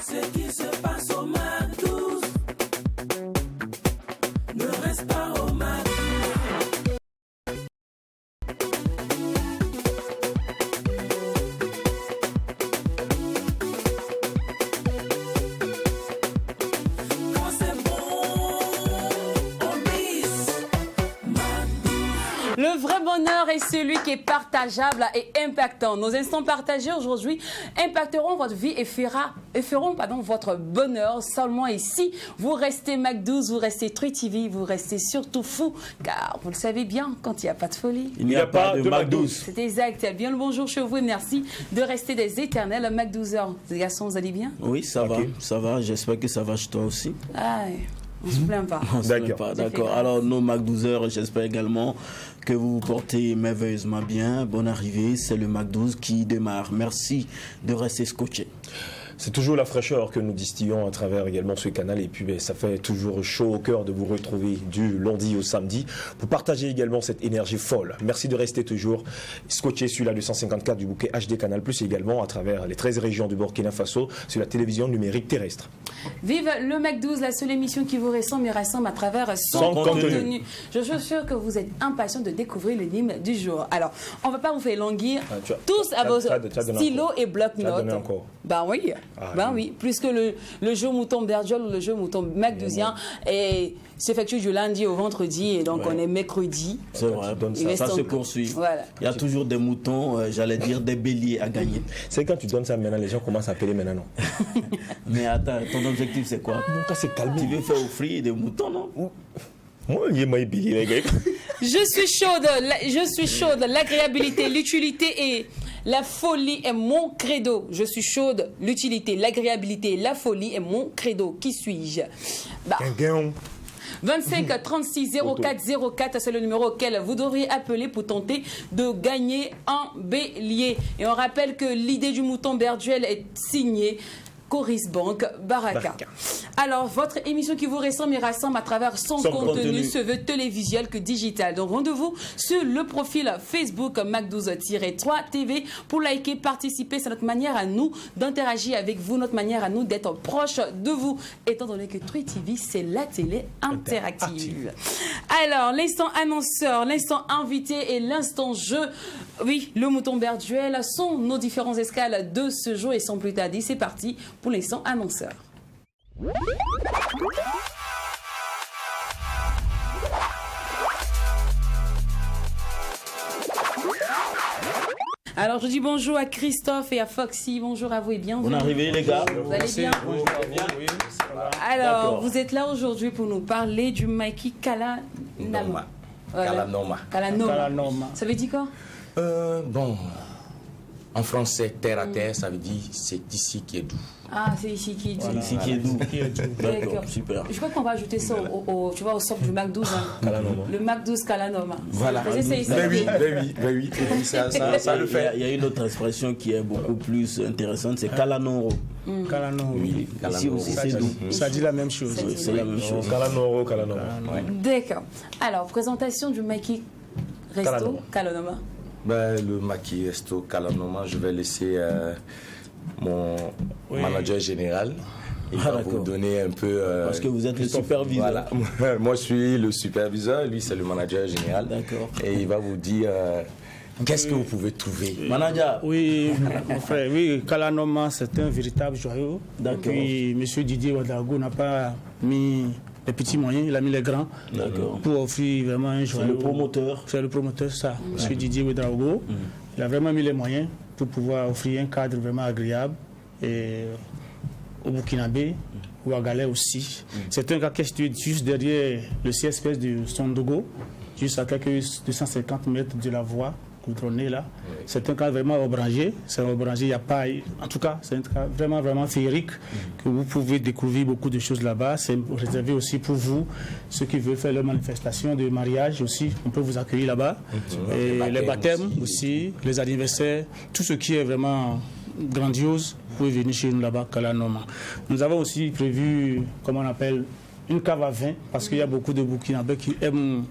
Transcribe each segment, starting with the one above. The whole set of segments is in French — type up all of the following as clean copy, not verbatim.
Ce qui se passe au MAC12 ne reste pas au MAC12. Quand c'est bon, on bise. MAC12. Le vrai bonheur est celui qui est partageable et impactant. Nos instants partagés aujourd'hui impacteront votre vie et feront votre bonheur seulement ici. Vous restez MAC12, vous restez Truy TV, vous restez surtout fou, car vous le savez bien, quand il n'y a pas de folie, il n'y a pas de MAC12. C'est exact. Bien le bonjour chez vous et merci de rester des éternels MAC12 Les garçons, vous allez bien? Oui, ça va. J'espère que ça va chez toi aussi. Ah, on ne se plaint pas. On se plaint pas, d'accord. Alors, nos MAC12, j'espère également que vous vous portez merveilleusement bien. Bonne arrivée, c'est le MAC12 qui démarre. Merci de rester scotché. C'est toujours la fraîcheur que nous distillons à travers également ce canal et puis ça fait toujours chaud au cœur de vous retrouver du lundi au samedi pour partager également cette énergie folle. Merci de rester toujours scotché sur la 254 du bouquet HD Canal+, et également à travers les 13 régions du Burkina Faso sur la télévision numérique terrestre. Vive le MAC12, la seule émission qui vous ressemble et rassemble à travers son contenu. Je suis sûr que vous êtes impatients de découvrir l'énigme du jour. Alors, on ne va pas vous faire languir tous à vos stylos et bloc-notes. Ben oui. Oui, plus que le jeu mouton Berdiol ou le jeu mouton MAC12 s'effectue du lundi au vendredi et donc on est mercredi. C'est vrai, ça se poursuit. Voilà. Il y a toujours des moutons, j'allais dire des béliers à gagner. C'est quand tu donnes ça maintenant, les gens commencent à appeler maintenant, non? Mais attends, ton objectif c'est quoi? C'est calme. Tu veux faire offrir des moutons, non? Moi, il est my bélier, les gars. Je suis chaude, l'agréabilité, l'utilité et la folie est mon credo. Je suis chaude, l'utilité, l'agréabilité, la folie est mon credo. Qui suis-je? 25 36 04 04, c'est le numéro auquel vous devriez appeler pour tenter de gagner un bélier. Et on rappelle que l'idée du mouton Berduel est signée Coris Bank Baraka. Alors, votre émission qui vous ressemble et rassemble à travers son contenu se veut télévisuel que digital. Donc, rendez-vous sur le profil Facebook MAC12-3 TV pour liker, participer. C'est notre manière à nous d'interagir avec vous, notre manière à nous d'être proche de vous, étant donné que Truy TV, c'est la télé interactive. Alors, l'instant annonceur, l'instant invité et l'instant jeu, oui, le mouton Berduel sont nos différents escales de ce jour et sans plus tarder, c'est parti pour l'instant annonceur. Alors, je dis bonjour à Christophe et à Foxy. Bonjour à vous et bienvenue. Bonne arrivée, les gars. Vous allez bien? Bonjour, bien. Oui. Alors, vous êtes là aujourd'hui pour nous parler du Maïki Kalanoma. Kalanoma. Ça veut dire quoi? Bon, en français, terre à terre, ça veut dire c'est ici qui est doux. Ah, c'est ici qui est doux. Voilà, ici qui est doux. D'accord, super. Je crois qu'on va ajouter ça au sort du MAC12. Le MAC12 Kalanoma. Voilà. Oui, ça le fait. Il y a une autre expression qui est beaucoup plus intéressante, c'est Kalanoro. Kalanoro. Oui, ici aussi c'est doux. Ça dit la même chose. Oui, c'est la même chose. Kalanoro. D'accord. Alors, présentation du Maïki Resto Kalanoma. Le Maïki Resto Kalanoma, je vais laisser mon manager général. Il va vous donner un peu... Parce que vous êtes le superviseur. Voilà. Moi, je suis le superviseur. Lui, c'est le manager général. D'accord. Et il va vous dire... Qu'est-ce que vous pouvez trouver? Manager. Oui, mon frère, oui, Kalanoma, c'est un véritable joyau. D'accord. Puis, M. Didier Ouedraogo n'a pas mis les petits moyens, il a mis les grands. D'accord. Pour offrir vraiment un joyau. C'est le promoteur. C'est le promoteur, ça. M. Didier Ouedraogo. Il a vraiment mis les moyens pour pouvoir offrir un cadre vraiment agréable. Et au Burkinabé, ou à Galais aussi. C'est un cas qui est situé juste derrière le CSPS de Sondogo, juste à quelques 250 mètres de la voie goudronnée là. C'est un cas vraiment obrangé. C'est un obrangé, il n'y a pas... En tout cas, c'est un cas vraiment, vraiment féerique que vous pouvez découvrir beaucoup de choses là-bas. C'est réservé aussi pour vous, ceux qui veulent faire leur manifestation de mariage aussi. On peut vous accueillir là-bas. Et les baptêmes aussi, les anniversaires, tout ce qui est vraiment grandiose, vous pouvez venir chez nous là-bas, Kalanoma. Nous avons aussi prévu, comment on appelle, une cave à vin, parce qu'il y a beaucoup de Burkinabés qui aiment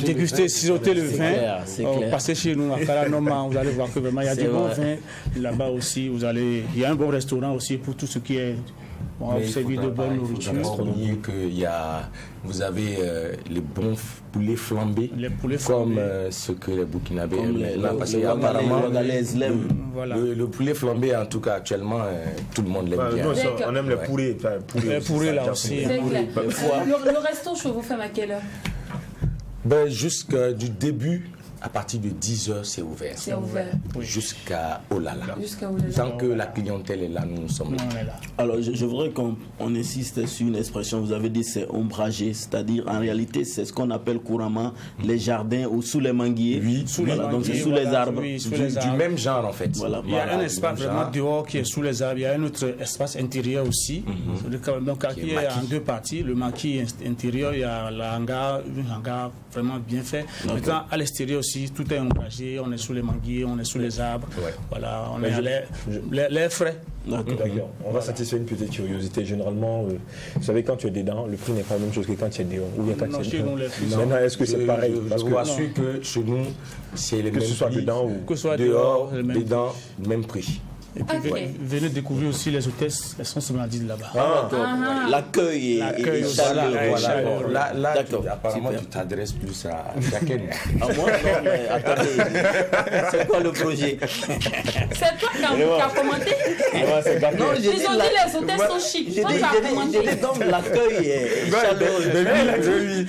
déguster, siroter le vin. C'est clair. Passez chez nous à Kalanoma, vous allez voir que vraiment il y a du bon vin. Là-bas aussi, il y a un bon restaurant aussi pour tout ce qui est servir de bonne nourriture. Vous avez les bons poulets flambés, comme ce que les Burkinabés aiment. Parce qu'apparemment, le poulet flambé, en tout cas actuellement, tout le monde l'aime bien. Non, on aime le poulet. Le poulet là aussi. Le resto, je vous fais à quelle heure? Jusqu'à du début. À partir de 10h, c'est ouvert. C'est ouvert. Jusqu'à Olala. Jusqu'à Olala. Tant que la clientèle est là, nous sommes là. Alors, je voudrais qu'on insiste sur une expression. Vous avez dit c'est ombragé, c'est-à-dire en réalité, c'est ce qu'on appelle couramment les jardins ou sous les manguiers. Oui, donc c'est sous les arbres. Du même genre, en fait. Il y a un espace vraiment dehors qui est sous les arbres. Il y a un autre espace intérieur aussi. Donc, qui est en deux parties. Le maquis intérieur, il y a un hangar vraiment bien fait. Maintenant, à l'extérieur aussi, tout est ombragé, on est sous les manguiers, on est sous les arbres, voilà, on est à l'air frais. D'accord. On va satisfaire une petite curiosité. Généralement, vous savez, quand tu es dedans, le prix n'est pas la même chose que quand tu es dehors. Ou bien quand tu es dedans. Maintenant, est-ce que c'est pareil? Parce que je vous assure que chez nous, c'est les mêmes prix. Que ce soit dedans ou que ce soit dehors, dedans, même prix. Et puis venez découvrir aussi les hôtesses, elles sont splendides là-bas. L'accueil est chaleureux. Là, apparemment, tu t'adresses plus à chacun. À moi, non, mais attendez, c'est quoi le projet? C'est toi qui as commenté? Non, ils ont dit les hôtels sont chics. Toi, tu as commenté. Donc l'accueil est chaleureux.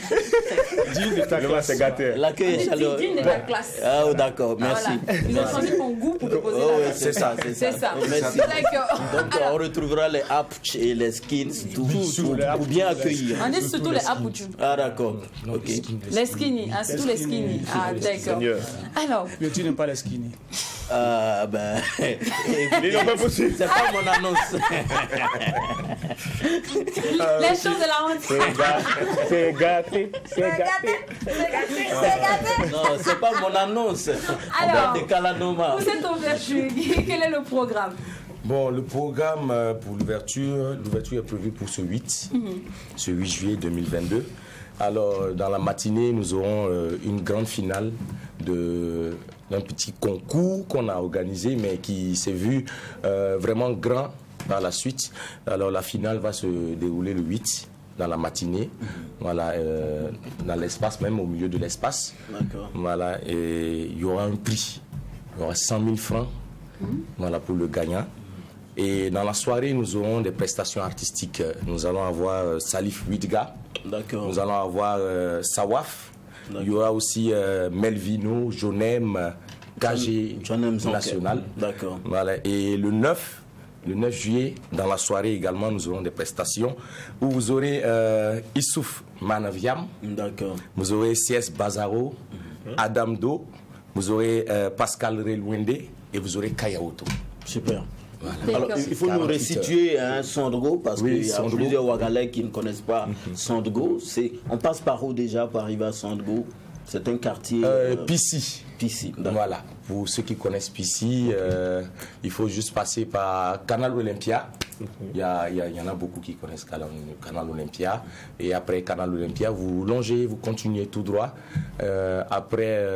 C'est gâté. L'accueil est chaleureux. Digne de ta classe. Ah, d'accord, merci. Ils ont choisi ton goût pour te poser la question. C'est ça. Merci. D'accord. Donc on retrouvera les apps et les skins pour bien accueillir. On dit surtout les apouchous. Ah d'accord. Ok. Les skinny, surtout les skinny. Ah d'accord. Alors. Mais tu n'aimes pas les skinny? Ah ben. C'est pas mon annonce. Les choses de la honte. C'est gâté. Non, c'est pas mon annonce. Alors, de Kalanoma. Vous êtes ouverture. Quel est le programme? Bon, le programme pour l'ouverture est prévu pour ce 8 juillet 2022. Alors, dans la matinée, nous aurons une grande finale d'un petit concours qu'on a organisé, mais qui s'est vu vraiment grand par la suite. Alors, la finale va se dérouler le 8 dans la matinée, voilà, dans l'espace même, au milieu de l'espace. D'accord. Voilà, et il y aura un prix. Il y aura 100 000 francs voilà, pour le gagnant. Et dans la soirée, nous aurons des prestations artistiques. Nous allons avoir Salif Widga. D'accord. Nous allons avoir Sawaf. Il y aura aussi Melvino, Jonem, KG National. D'accord. Voilà. Et le 9 juillet, dans la soirée également, nous aurons des prestations où vous aurez Issouf Manaviam. D'accord. Vous aurez CS Bazaro, Adam Do. Vous aurez Pascal Relwende et vous aurez Kayaoto. Super. Voilà. Alors, il faut nous restituer un Sandgo parce qu'il y a plusieurs Ouagalais qui ne connaissent pas Sandgo. On passe par où déjà pour arriver à Sandgo? C'est un quartier... Pissi. Pissi, voilà. Pour ceux qui connaissent Pissi, il faut juste passer par Canal Olympia. Il y en a beaucoup qui connaissent Canal Olympia. Et après Canal Olympia, vous longez, vous continuez tout droit. Après...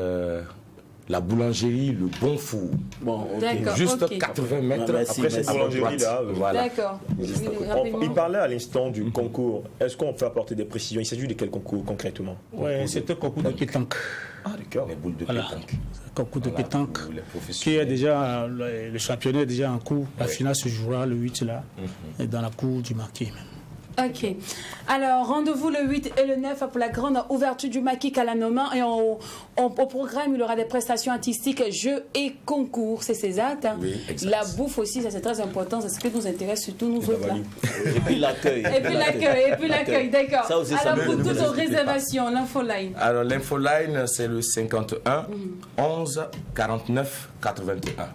la boulangerie, le Bon Four. Bon, okay. Juste 80 mètres après cette boulangerie là. Voilà. D'accord. Il parlait à l'instant du concours. Est-ce qu'on peut apporter des précisions? Il s'agit de quel concours concrètement? Oui, c'est un concours de pétanque. Ah d'accord. Les boules de pétanque. Concours de pétanque qui est déjà, le championnat est déjà en cours. La finale se jouera le 8 là, et dans la cour du Maquis même. Ok. Alors, rendez-vous le 8 et le 9 pour la grande ouverture du Maquis Kalanoma. Et au programme, il y aura des prestations artistiques, jeux et concours. C'est César. Oui, exact. La bouffe aussi, ça c'est très important. C'est ce qui nous intéresse, surtout nous autres là. Et puis l'accueil. Et puis l'accueil, d'accord. Ça aussi, ça alors, pour ne toutes nous nos explique réservations, l'infoline. Alors, l'infoline, c'est le 51 11 49 81.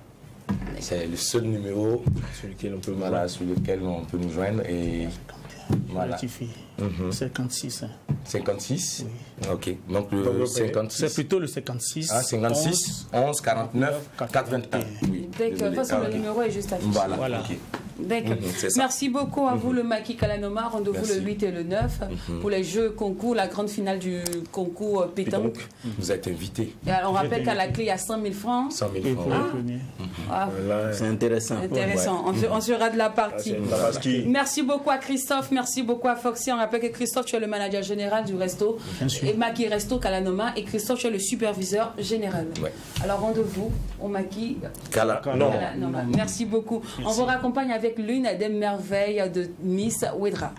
C'est le seul numéro sur lequel on peut nous joindre. Et voilà. 56. 56 Oui. Ok. Donc le 56. C'est plutôt le 56. Ah, 56 11 49 81. Oui. Dès que le numéro est juste affiché. Voilà. Okay. D'accord. C'est ça. Merci beaucoup à vous, le Maki Kalanoma. Rendez-vous Merci. le 8 et le 9 pour les jeux concours, la grande finale du concours pétanque. Vous êtes invité. Et alors, on rappelle qu'à la clé, il y a 100 000 francs. 100 000 Et francs. pour le premier. Ah, C'est intéressant. intéressant. On sera de la partie. Parce qu'il Merci beaucoup à Christophe, merci beaucoup à Foxy. On rappelle que Christophe, tu es le manager général du resto. Bien sûr. Et Maki Resto Kalanoma. Et Christophe, tu es le superviseur général. Ouais. Alors rendez-vous au Maki Non. Kalanoma. Merci beaucoup. On vous raccompagne avec l'une des merveilles de Miss Wedra.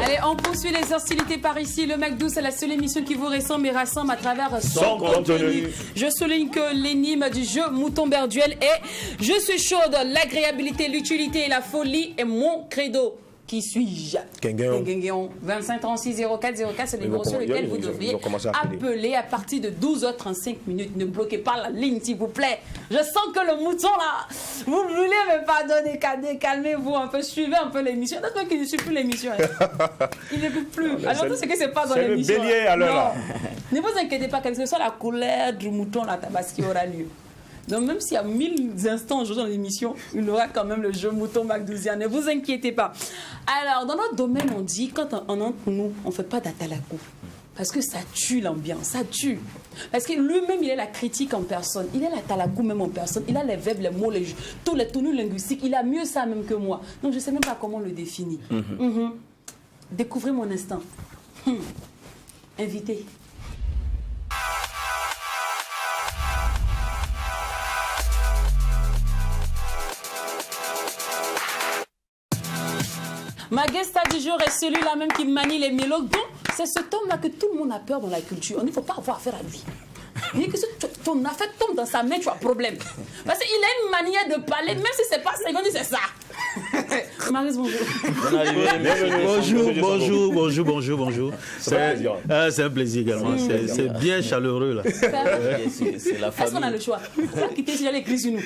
Allez, on poursuit les hostilités par ici. Le McDo, c'est la seule émission qui vous ressemble et rassemble à travers son contenu. Je souligne que l'énigme du jeu Mouton Berduel est « Je suis chaude, l'agréabilité, l'utilité et la folie est mon credo ». Qui suis-je? Kenguéon. 25 36 04 04, c'est le numéro sur lequel vous devriez appeler à partir de 12h35 minutes. Ne bloquez pas la ligne, s'il vous plaît. Je sens que le mouton, là, vous ne voulez me pardonner, calmez-vous un peu, suivez un peu l'émission. D'autres qu'il ne suit plus l'émission. Il ne peut plus. Alors, c'est que c'est pas dans l'émission. C'est le bélier, alors là. Ne vous inquiétez pas, quelle que soit la couleur du mouton, la tabaski aura lieu. Donc même s'il y a 1000 instants aujourd'hui dans l'émission, il y aura quand même le jeu Mouton Magdouzien. Ne vous inquiétez pas. Alors, dans notre domaine, on dit, quand on entre nous, on ne fait pas d'atalakou. Parce que ça tue l'ambiance, ça tue. Parce que lui-même, il est la critique en personne. Il est la talakou même en personne. Il a les verbes, les mots, tous les tenues linguistiques. Il a mieux ça même que moi. Donc je ne sais même pas comment le définir. Découvrez mon instant. Invité. Ma guest du jour est celui-là même qui manie les mélodes. Bon, c'est cet homme-là que tout le monde a peur dans la culture. Il ne faut pas avoir affaire à lui. Il dit que si ton affaire tombe dans sa main, tu as problème. Parce qu'il a une manière de parler, même si c'est pas seconde, c'est ça. Marius, bonjour. Bonne arrivée, Bonjour. plaisir. C'est un plaisir également. C'est bien chaleureux là. C'est la Est-ce qu'on a famille. le choix? On va quitter si j'allais écrire sur nous.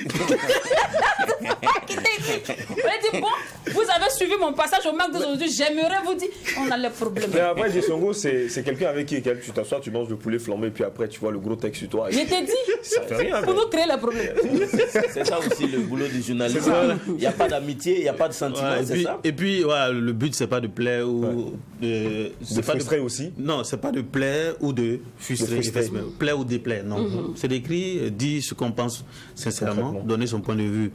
On a dit, bon, vous avez suivi mon passage au McDo aujourd'hui, j'aimerais vous dire, on a le problème. Mais après, Jesongo, c'est quelqu'un avec qui tu t'assois, tu manges le poulet flambé, puis après, tu vois le gros texte sur toi. Je t'ai dit, Ça fait rien. pour nous créer le problème. C'est ça aussi le boulot du journaliste. Il n'y a pas d'amitié, il n'y a pas de sentiment, Ouais, c'est ça? et puis voilà, le but c'est pas de plaire ou de C'est pas frustrer aussi. Non, c'est pas de plaire ou de frustrer. Plaire ou déplaire, non. C'est d'écrire, dire ce qu'on pense sincèrement, Concrètement. donner son point de vue,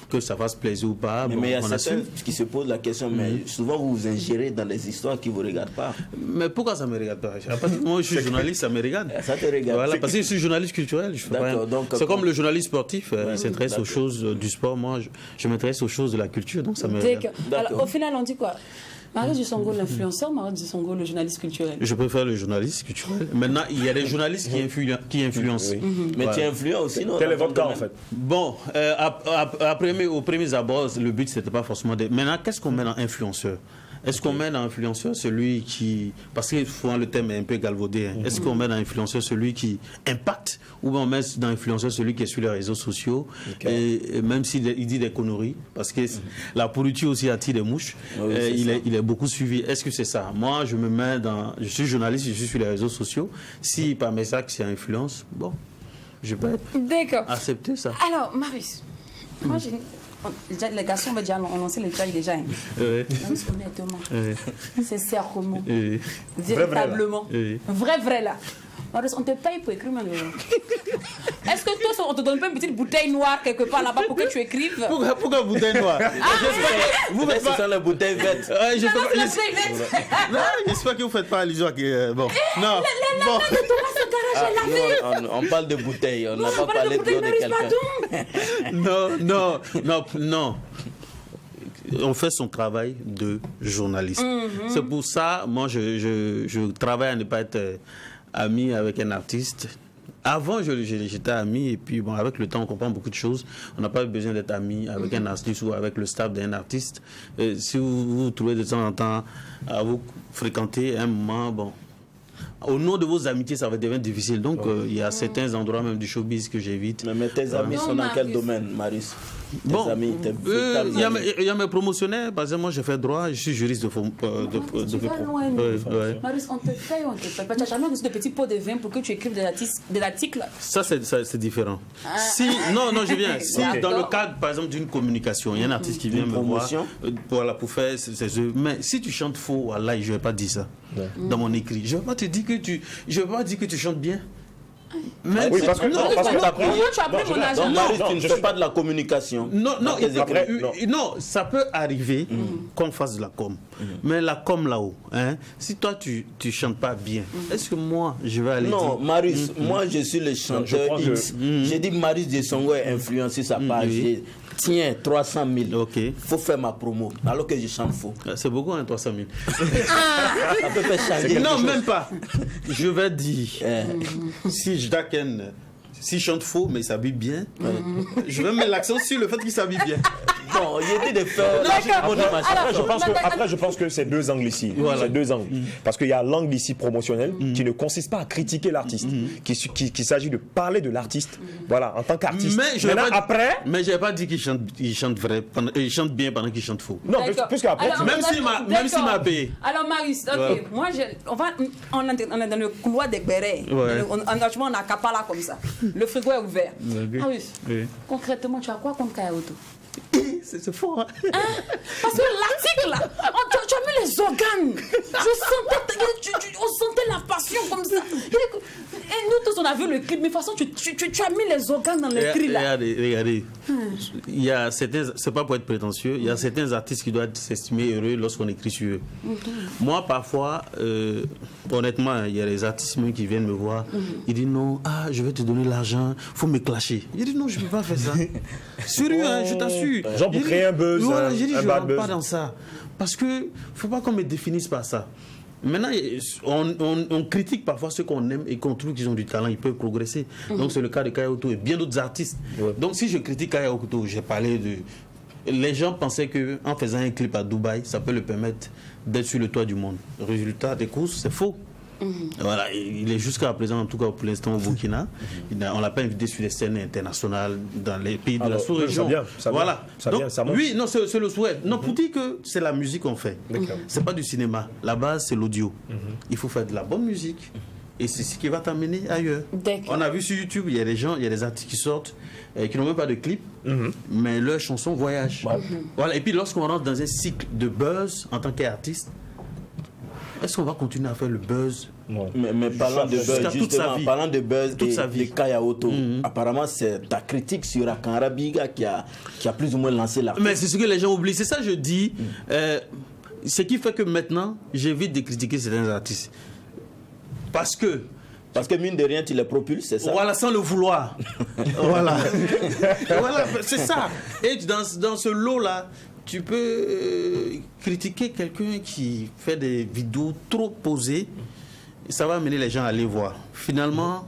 que ça fasse plaisir ou pas. Mais bon, il y a on certains assume. qui se posent la question, mais souvent vous vous ingérez dans des histoires qui ne vous regardent pas. Mais pourquoi ça me regarde pas? À partir du moment où je suis journaliste, ça me regarde. Ça te regarde. Voilà, parce que je suis journaliste culturel, je fais pas D'accord, rien. donc, C'est comme le journaliste sportif, il s'intéresse aux d'accord. choses du sport. Moi, je m'intéresse aux choses de la culture, donc ça me regarde. Alors, au final, on dit quoi? Marius Jesongo, l'influenceur, Marius Jesongo, le journaliste culturel. Je préfère le journaliste culturel. Maintenant, il y a des journalistes qui influencent. Mais Voilà. tu es influent aussi, non? Quel est dans votre ton cas, en domaine? fait? Bon, aux premiers abords, le but, c'était pas forcément de... Maintenant, qu'est-ce qu'on met dans influenceur? Est-ce qu'on met dans influenceur celui qui... Parce que souvent le thème est un peu galvaudé. Hein. Est-ce qu'on met dans influenceur celui qui impacte ou bien on met dans influenceur celui qui est sur les réseaux sociaux et même s'il dit des conneries, parce que la pourriture aussi attire des mouches, Oui, c'est ça. il est beaucoup suivi. Est-ce que c'est ça? Moi, je me mets dans... Je suis journaliste, je suis sur les réseaux sociaux. Si par message c'est influence, bon, je peux D'accord. accepter ça. Alors, Marius, moi, déjà, les garçons ont lancé le travail déjà. Hein. Marius, honnêtement, sincèrement, véritablement, vrai là. Marius, on te paye pour écrire maintenant. Est-ce que toi, on te donne pas une petite bouteille noire quelque part là-bas pour que tu écrives? Pourquoi bouteille noire? Vous faites ce sont les bouteilles vertes. Je Non, non, c'est la sais bouteille verte. J'espère que vous ne faites pas allusion à que... bon. Non. Bon. Ah, nous, on parle de bouteilles, on n'a pas parlé de l'eau de quelqu'un. Non. On fait son travail de journaliste. C'est pour ça, moi, je travaille à ne pas être ami avec un artiste. Avant, j'étais ami, et puis bon, avec le temps, on comprend beaucoup de choses. On n'a pas besoin d'être ami avec un artiste ou avec le staff d'un artiste. Si vous vous trouvez de temps en temps à vous fréquenter, à un moment, bon, au nom de vos amitiés, ça va devenir difficile. Donc, il y a certains endroits même du showbiz que j'évite. Mais tes amis sont dans quel domaine, Marius? Bon, Tes amis, tes il véritables y, amis. y a mes promotionnaires. Par exemple, moi, j'ai fait droit, je suis juriste de Tu vas loin. Marius, on te paye, on te paye. Tu n'as jamais reçu de petits pots de vin pour que tu écrives des articles. Ça, c'est différent. Si, non, je viens. Si dans le cadre, par exemple, d'une communication, il y a un artiste qui vient me voir voilà, pour faire ses œuvres. Mais si tu chantes faux, voilà, je ne vais pas dire ça dans mon écrit. Je ne vais pas te dire que tu chantes bien. Mais Oui, parce que tu as pris mon agent. Donc, Marius, tu ne fais pas de la communication. Non, Après, non, ça peut arriver qu'on fasse de la com. Mais la com là-haut, hein, si toi tu chantes pas bien, est-ce que moi je vais aller Non, dire... Marius, moi je suis le chanteur crois que- X. J'ai dit Marius Jesongo a influencé sa page. oui. Tiens, 300 000. Ok. Faut faire ma promo. Alors que je chante faux. C'est beaucoup, hein, 300 000. Ça peut faire changer. Non, même pas. Je vais dire, Eh, si je Daken, s'il chante faux, mais il s'habille bien, je vais mettre l'accent sur le fait qu'il s'habille bien. Bon, il dit de faire. Après, je pense que c'est deux angles ici. Voilà. C'est deux angles. Parce qu'il y a l'angle ici promotionnel qui ne consiste pas à critiquer l'artiste, qu'il s'agit de parler de l'artiste, voilà, en tant qu'artiste. Mais je Maintenant, n'ai pas, après, mais j'ai pas dit qu'il chante vrai, il chante bien pendant qu'il chante faux. non, D'accord. puisque après, Alors, Même s'il m'a payé. Alors, Marius, ok, Ouais. moi, on est dans le couloir des bérets. Ouais. On a Kapala comme ça. Le frigo est ouvert. Marius, Oui. concrètement, tu as quoi contre Kayaoto? C'est fort, hein? Parce que l'article là, tu as mis les organes. On sentait la passion comme ça. Et nous tous on a vu le clip, mais de toute façon tu as mis les organes dans le cri là. Regardez. Il y a certains, c'est pas pour être prétentieux, il y a certains artistes qui doivent s'estimer heureux lorsqu'on écrit sur eux. Moi, parfois, honnêtement, il y a des artistes même qui viennent me voir, ils disent non, je vais te donner l'argent, faut me clasher. Je dis non, je peux pas faire ça. Sérieux, hein, je t'assure. Genre pour créer un buzz, Voilà, un j'ai dit, je ne bad rentre pas buzz. dans ça. Parce que faut pas qu'on me définisse par ça. Maintenant, on critique parfois ceux qu'on aime et qu'on trouve qu'ils ont du talent, ils peuvent progresser. Donc c'est le cas de Kayaoto et bien d'autres artistes. Donc si je critique Kayaoto, j'ai parlé Les gens pensaient qu'en faisant un clip à Dubaï, ça peut le permettre d'être sur le toit du monde. Résultat des courses, c'est faux. Voilà, il est jusqu'à présent, en tout cas pour l'instant au Burkina. On ne l'a pas invité sur les scènes internationales dans les pays de la sous-région. Voilà. Donc, oui, non, c'est le souhait. Non, pour dire que c'est la musique qu'on fait. C'est pas du cinéma. La base, c'est l'audio. Il faut faire de la bonne musique. Et c'est ce qui va t'amener ailleurs. On a vu sur YouTube, il y a des gens, il y a des artistes qui sortent, qui n'ont même pas de clip, mais leurs chansons voyagent. Voilà. Et puis lorsqu'on rentre dans un cycle de buzz en tant qu'artiste, est-ce qu'on va continuer à faire le buzz? Mais parlant de buzz, justement, parlant de buzz toute sa et vie. de Kaya Oto, apparemment c'est ta critique sur Akanra Biga qui a plus ou moins lancé l'artiste. Mais c'est ce que les gens oublient, c'est ça que je dis. Ce qui fait que maintenant, j'évite de critiquer certains artistes. Parce que mine de rien, tu les propulses, c'est ça? Voilà, sans le vouloir. Voilà. Voilà, c'est ça. Et dans ce lot-là, tu peux critiquer quelqu'un qui fait des vidéos trop posées. Ça va amener les gens à aller voir. Finalement,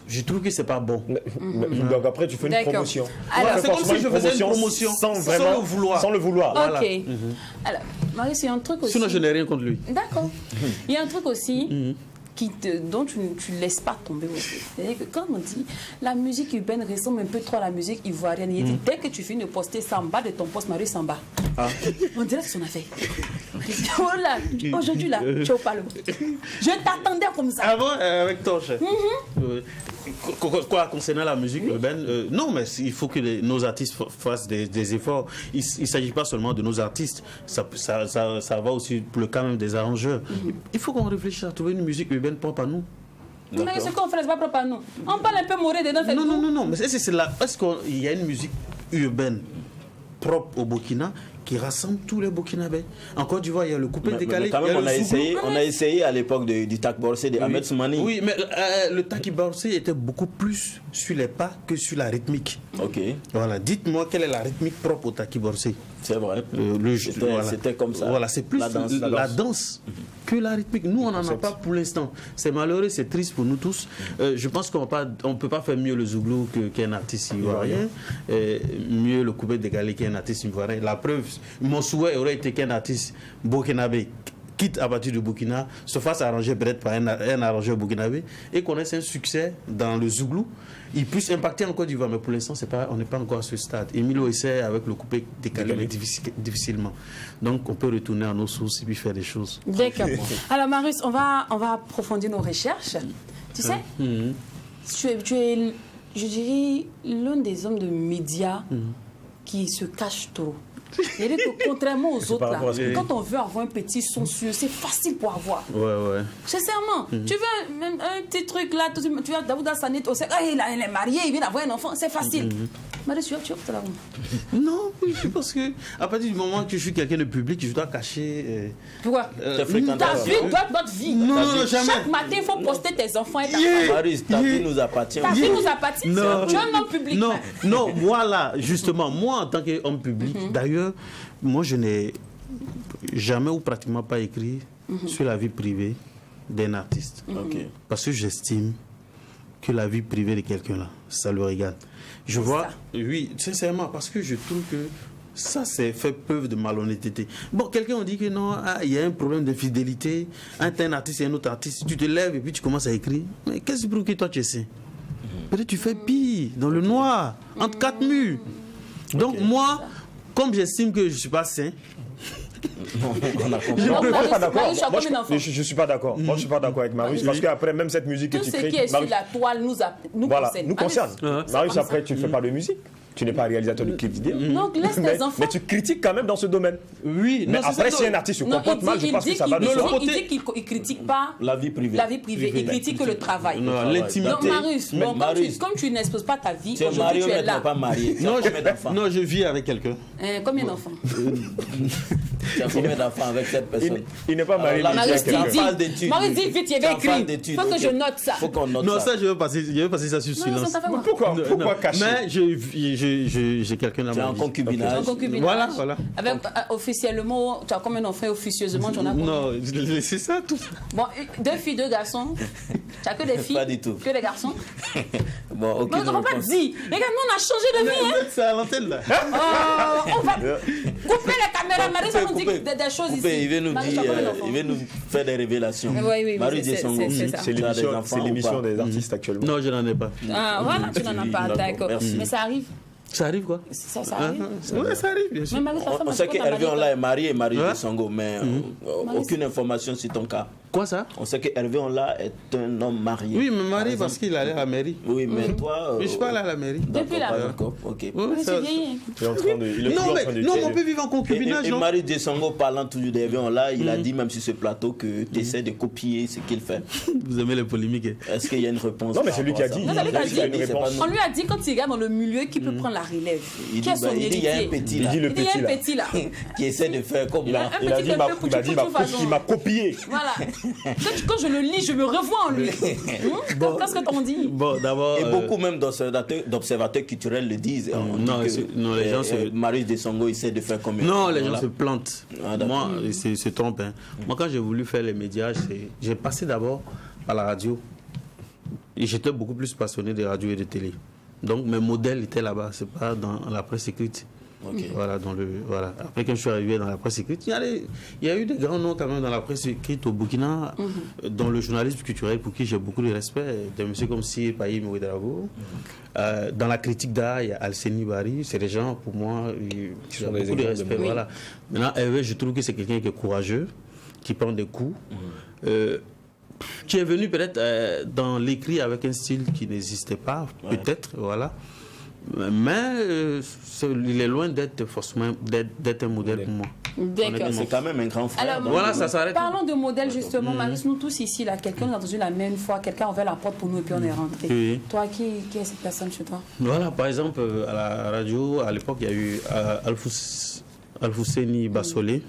je trouve que c'est pas bon. Donc après, tu fais une promotion. Alors, c'est comme si je faisais une promotion sans le vouloir. Sans le vouloir. Ok. Voilà. Alors, Marie, il y a un truc aussi. Sinon, je n'ai rien contre lui. D'accord. Il y a un truc aussi dont tu ne laisses pas tomber. C'est-à-dire que quand on dit la musique urbaine ressemble un peu trop à la musique ivoirienne, il dit dès que tu finis de poster Samba de ton poste Marie Samba, on dirait que c'est son affaire. Oh là, aujourd'hui là, tu es au Parlement. Je t'attendais comme ça. Ah bon, avec ton chef. Quoi, concernant la musique urbaine, non, mais il faut que nos artistes fassent des efforts. Il ne s'agit pas seulement de nos artistes, ça va aussi pour le cas même des arrangeurs. Il faut qu'on réfléchisse à trouver une musique urbaine propre à nous. Mais ce qu'on fait, c'est pas propre à nous. On parle un peu mourir dedans. Non, mais est-ce qu'il y a une musique urbaine propre au Burkina qui rassemble tous les Burkinabés? En Côte d'Ivoire, il y a le coupé décalé. Quand même, on a essayé à l'époque du Tak Borsé de Ahmed Soumani. Oui, mais le Tak Borsé était beaucoup plus sur les pas que sur la rythmique. Ok. Voilà, dites-moi quelle est la rythmique propre au Tak Borsé. C'est vrai. C'était comme ça. Voilà, c'est plus la danse que la rythmique. Nous, on n'en a pas pour l'instant. C'est malheureux, c'est triste pour nous tous. Je pense qu'on ne peut pas faire mieux le Zouglou qu'un artiste ivoirien. Mieux le coupé décalé qu'un artiste ivoirien. La preuve, mon souhait aurait été qu'un artiste burkinabé quitte à partir du Burkina, se fasse arranger peut-être par un arrangeur burkinabé et connaisse un succès dans le Zouglou, il puisse impacter en Côte d'Ivoire. Mais pour l'instant, on n'est pas encore à ce stade. Emilio essaie avec le coupé décalé, mais difficilement. Donc, on peut retourner à nos sources et puis faire des choses. D'accord. Alors, Marius, on va approfondir nos recherches. Tu sais, tu es, je dirais, l'un des hommes de médias qui se cache trop. C'est-à-dire que contrairement aux autres, là, quand on veut avoir un petit son sûr, c'est facile pour avoir. Ouais. Sincèrement, tu veux même un petit truc là, tu vas Daouda Sané, on sait, il est marié, il vient d'avoir un enfant, c'est facile. Marius, tu es là. Non, parce que à partir du moment que je suis quelqu'un de public, je dois cacher. Pourquoi? Ta vie doit notre vie. Non, jamais. Chaque matin, il faut poster tes enfants et ta famille. Marius, ta vie nous appartient. Ta vie nous appartient. Non. Tu es un homme public. Non, moi là, justement, moi en tant qu'homme public, d'ailleurs, moi je n'ai jamais ou pratiquement pas écrit sur la vie privée d'un artiste. Parce que j'estime que la vie privée de quelqu'un là, ça le regarde. Je vois, oui, sincèrement, parce que je trouve que ça, c'est fait preuve de malhonnêteté. Bon, quelqu'un on dit que non, il y a un problème de fidélité, un artiste et un autre artiste, tu te lèves et puis tu commences à écrire. Mais qu'est-ce que toi tu essaies? Peut-être tu fais pire, dans le noir, entre quatre murs. Donc moi, comme j'estime que je ne suis pas saint, Je suis pas d'accord. Moi, je suis pas d'accord avec Marius parce qu'après, même cette musique que tu crées, tout ce qui est sur la toile nous concerne. Marius, après, tu ne fais pas de musique. Tu n'es pas réalisateur de clips vidéo. Donc laisse tes enfants. Mais tu critiques quand même dans ce domaine. Oui. Mais après, si un artiste se comporte mal, je pense que ça va de soi. Il dit qu'il ne critique pas la vie privée. Il critique que le travail. Non, l'intimité. Donc Marius, comme tu n'exposes pas ta vie, aujourd'hui tu es là. Pas marié. Non, je vis avec quelqu'un. Combien d'enfants? Tu as combien d'enfants avec cette personne? Il n'est pas marié. Marius dit vite, il y avait écrit. Il faut que je note ça. Faut qu'on note non, ça. Je veux passer ça sur silence. Pourquoi cacher? Mais j'ai quelqu'un dans Tu es ma en vie. concubinage. En concubinage. Voilà. Avec, officiellement, tu as combien d'enfants officieusement? Tu en as combien? Non, c'est ça tout. Bon, 2 filles, 2 garçons. Tu as que des filles? Pas du tout. Que des garçons? Bon, Mais aucune on ne va pas réponse. dire. Regarde, nous, on a changé de vie. Hein. C'est à l'antenne là. Oh, on va couper la caméra. Marie, ça nous dit des choses Coupez, ici. il veut nous Marie, dire, tu as combien d'enfants? il veut nous faire des révélations. Oui, Marie c'est Desongo, ça. C'est tu as des l'émission enfants c'est ou l'émission pas? des artistes actuellement. Non, je n'en ai pas. Ah, voilà, tu n'en as pas. D'accord. Merci. Mais ça arrive. Ça arrive quoi? Ça arrive. Oui, ça arrive, bien sûr. Mais Marie, ta femme, On elle sait se porte à qu'Hervé Marie, Onla est marié et Marie Ouais. Desongo, mais aucune information sur ton cas. Quoi ça? On sait qu'Hervé Onla est un homme marié. Oui, mais Marie, Par parce qu'il allait à la mairie. Oui, mais toi. Mais je suis pas allé à la mairie. Depuis là. Pas encore. Ok. Ouais, Mais ça- c'est vieilli. Il est en train de. Il est toujours Non, en mais train de non, tirer. on peut vivre en concubinage, Et non? Marie Desongo, parlant toujours d'Hervé Onla, il a dit même sur ce plateau que tu essaies de copier ce qu'il fait. Vous aimez les polémiques. Hein? Est-ce qu'il y a une réponse? Non, mais par c'est lui rapport qui a à dit. ça? Non, c'est lui qui a C'est lui dit. c'est pas nous. On lui a dit, quand il regarde dans le milieu, qui peut prendre la relève. Il Qui a dit, son bah, il dit, il y a un héritier. petit Il là, dit le Il y a petit un là. petit là. qui essaie de faire comme Il là. a un Il a petit dit peu plus il façon. m'a copié. Voilà. Quand je le lis, je me revois en lui. Qu'est-ce que t'en dis? Bon, d'abord. Et beaucoup même d'observateurs culturels le disent. On dit non, que, non, les gens se- Marie Desongo essaie de faire comme Non, les gens voilà. se plantent. Ah, d'accord. Moi, ils se trompent. Hein. Moi, quand j'ai voulu faire les médias, j'ai passé d'abord par la radio. Et j'étais beaucoup plus passionné de radio et de télé. Donc, mes modèles étaient là-bas. C'est pas dans la presse écrite. Ok. Voilà, voilà. Après, quand je suis arrivé dans la presse écrite, il y a eu des grands noms quand même dans la presse écrite au Burkina, dans le journalisme culturel pour qui j'ai beaucoup de respect. Des messieurs comme Si Païm Ouedraogo. Dans la critique d'art, il y a Alseni Bari. C'est des gens, pour moi, qui ont sont des beaucoup de exemples de respect. modèles. Voilà. Maintenant, Hervé, je trouve que c'est quelqu'un qui est courageux, qui prend des coups. Qui est venu peut-être dans l'écrit avec un style qui n'existait pas, peut-être, voilà. Mais il est loin d'être forcément d'être un modèle pour moi. D'accord. C'est quand même un grand frère. Alors, Voilà, ça s'arrête. Parlons de modèle justement. Marie, nous tous ici, là, quelqu'un nous a entendu la même fois, quelqu'un a ouvert la porte pour nous et puis on est rentré. Oui. Toi, qui est cette personne chez toi? Voilà, par exemple, à la radio, à l'époque, il y a eu Alfousseni Bassolé.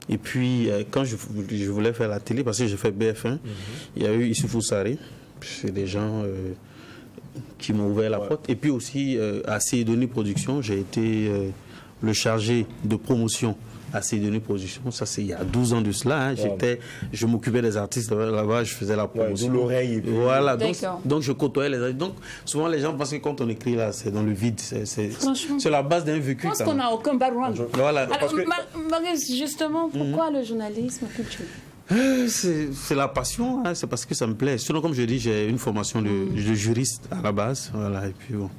Et puis, quand je voulais faire la télé, parce que j'ai fait BF1, il y a eu Issoufou Saré. C'est des gens qui m'ont ouvert la porte. Et puis aussi, à Cédoni Productions, j'ai été le chargé de promotion à Cédoni Productions. Ça, c'est il y a 12 ans de cela. Hein. Je m'occupais des artistes là-bas, je faisais la promotion. d'où l'oreille et puis- Voilà, D'accord. donc je côtoyais les artistes. Donc, souvent, les gens pensent que quand on écrit là, c'est dans le vide. Franchement. C'est la base d'un vécu. Je pense quand qu'on même. n'a aucun background. Voilà. Alors, que- Marie, justement, pourquoi le journalisme culturel? C'est la passion, hein, c'est parce que ça me plaît. Sinon, comme je dis, j'ai une formation de juriste à la base. Voilà, et puis bon.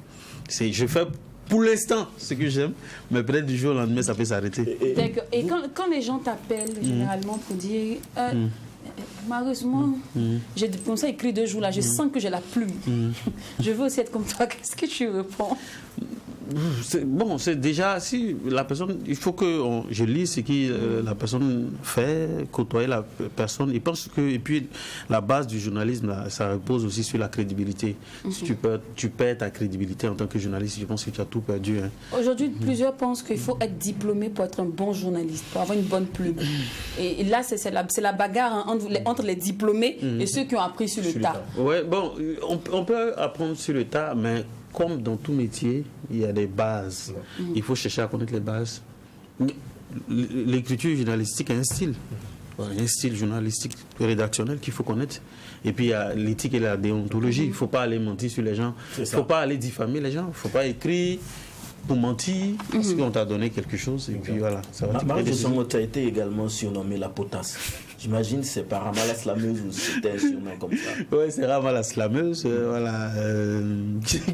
Je fais pour l'instant ce que j'aime, mais peut-être du jour au lendemain, ça peut s'arrêter. D'accord. Et quand les gens t'appellent généralement pour dire malheureusement, j'ai comme ça écrit 2 jours là, je sens que j'ai la plume. Je veux aussi être comme toi. Qu'est-ce que tu réponds? Bon, c'est déjà, si la personne, il faut que je lis ce que la personne fait, côtoyer la personne. Et pense que, et puis, la base du journalisme, là, ça repose aussi sur la crédibilité. Si tu perds ta crédibilité en tant que journaliste, je pense que tu as tout perdu. Hein. Aujourd'hui, plusieurs pensent qu'il faut être diplômé pour être un bon journaliste, pour avoir une bonne plume. Et là, c'est la bagarre hein, entre les diplômés et ceux qui ont appris sur le tas. Ouais, bon, on peut apprendre sur le tas, mais comme dans tout métier, il y a des bases. Il faut chercher à connaître les bases. L'écriture journalistique a un style. Voilà, un style journalistique rédactionnel qu'il faut connaître. Et puis il y a l'éthique et la déontologie. Il ne faut pas aller mentir sur les gens. Il ne faut pas aller diffamer les gens. Il ne faut pas écrire pour mentir parce qu'on t'a donné quelque chose. Et puis voilà, ça va te créer Marie des Desongo, tu as été également surnommé la potasse. J'imagine que c'est par Rama la slameuse ou c'était un surnom comme ça. Oui, c'est Rama la slameuse. Voilà,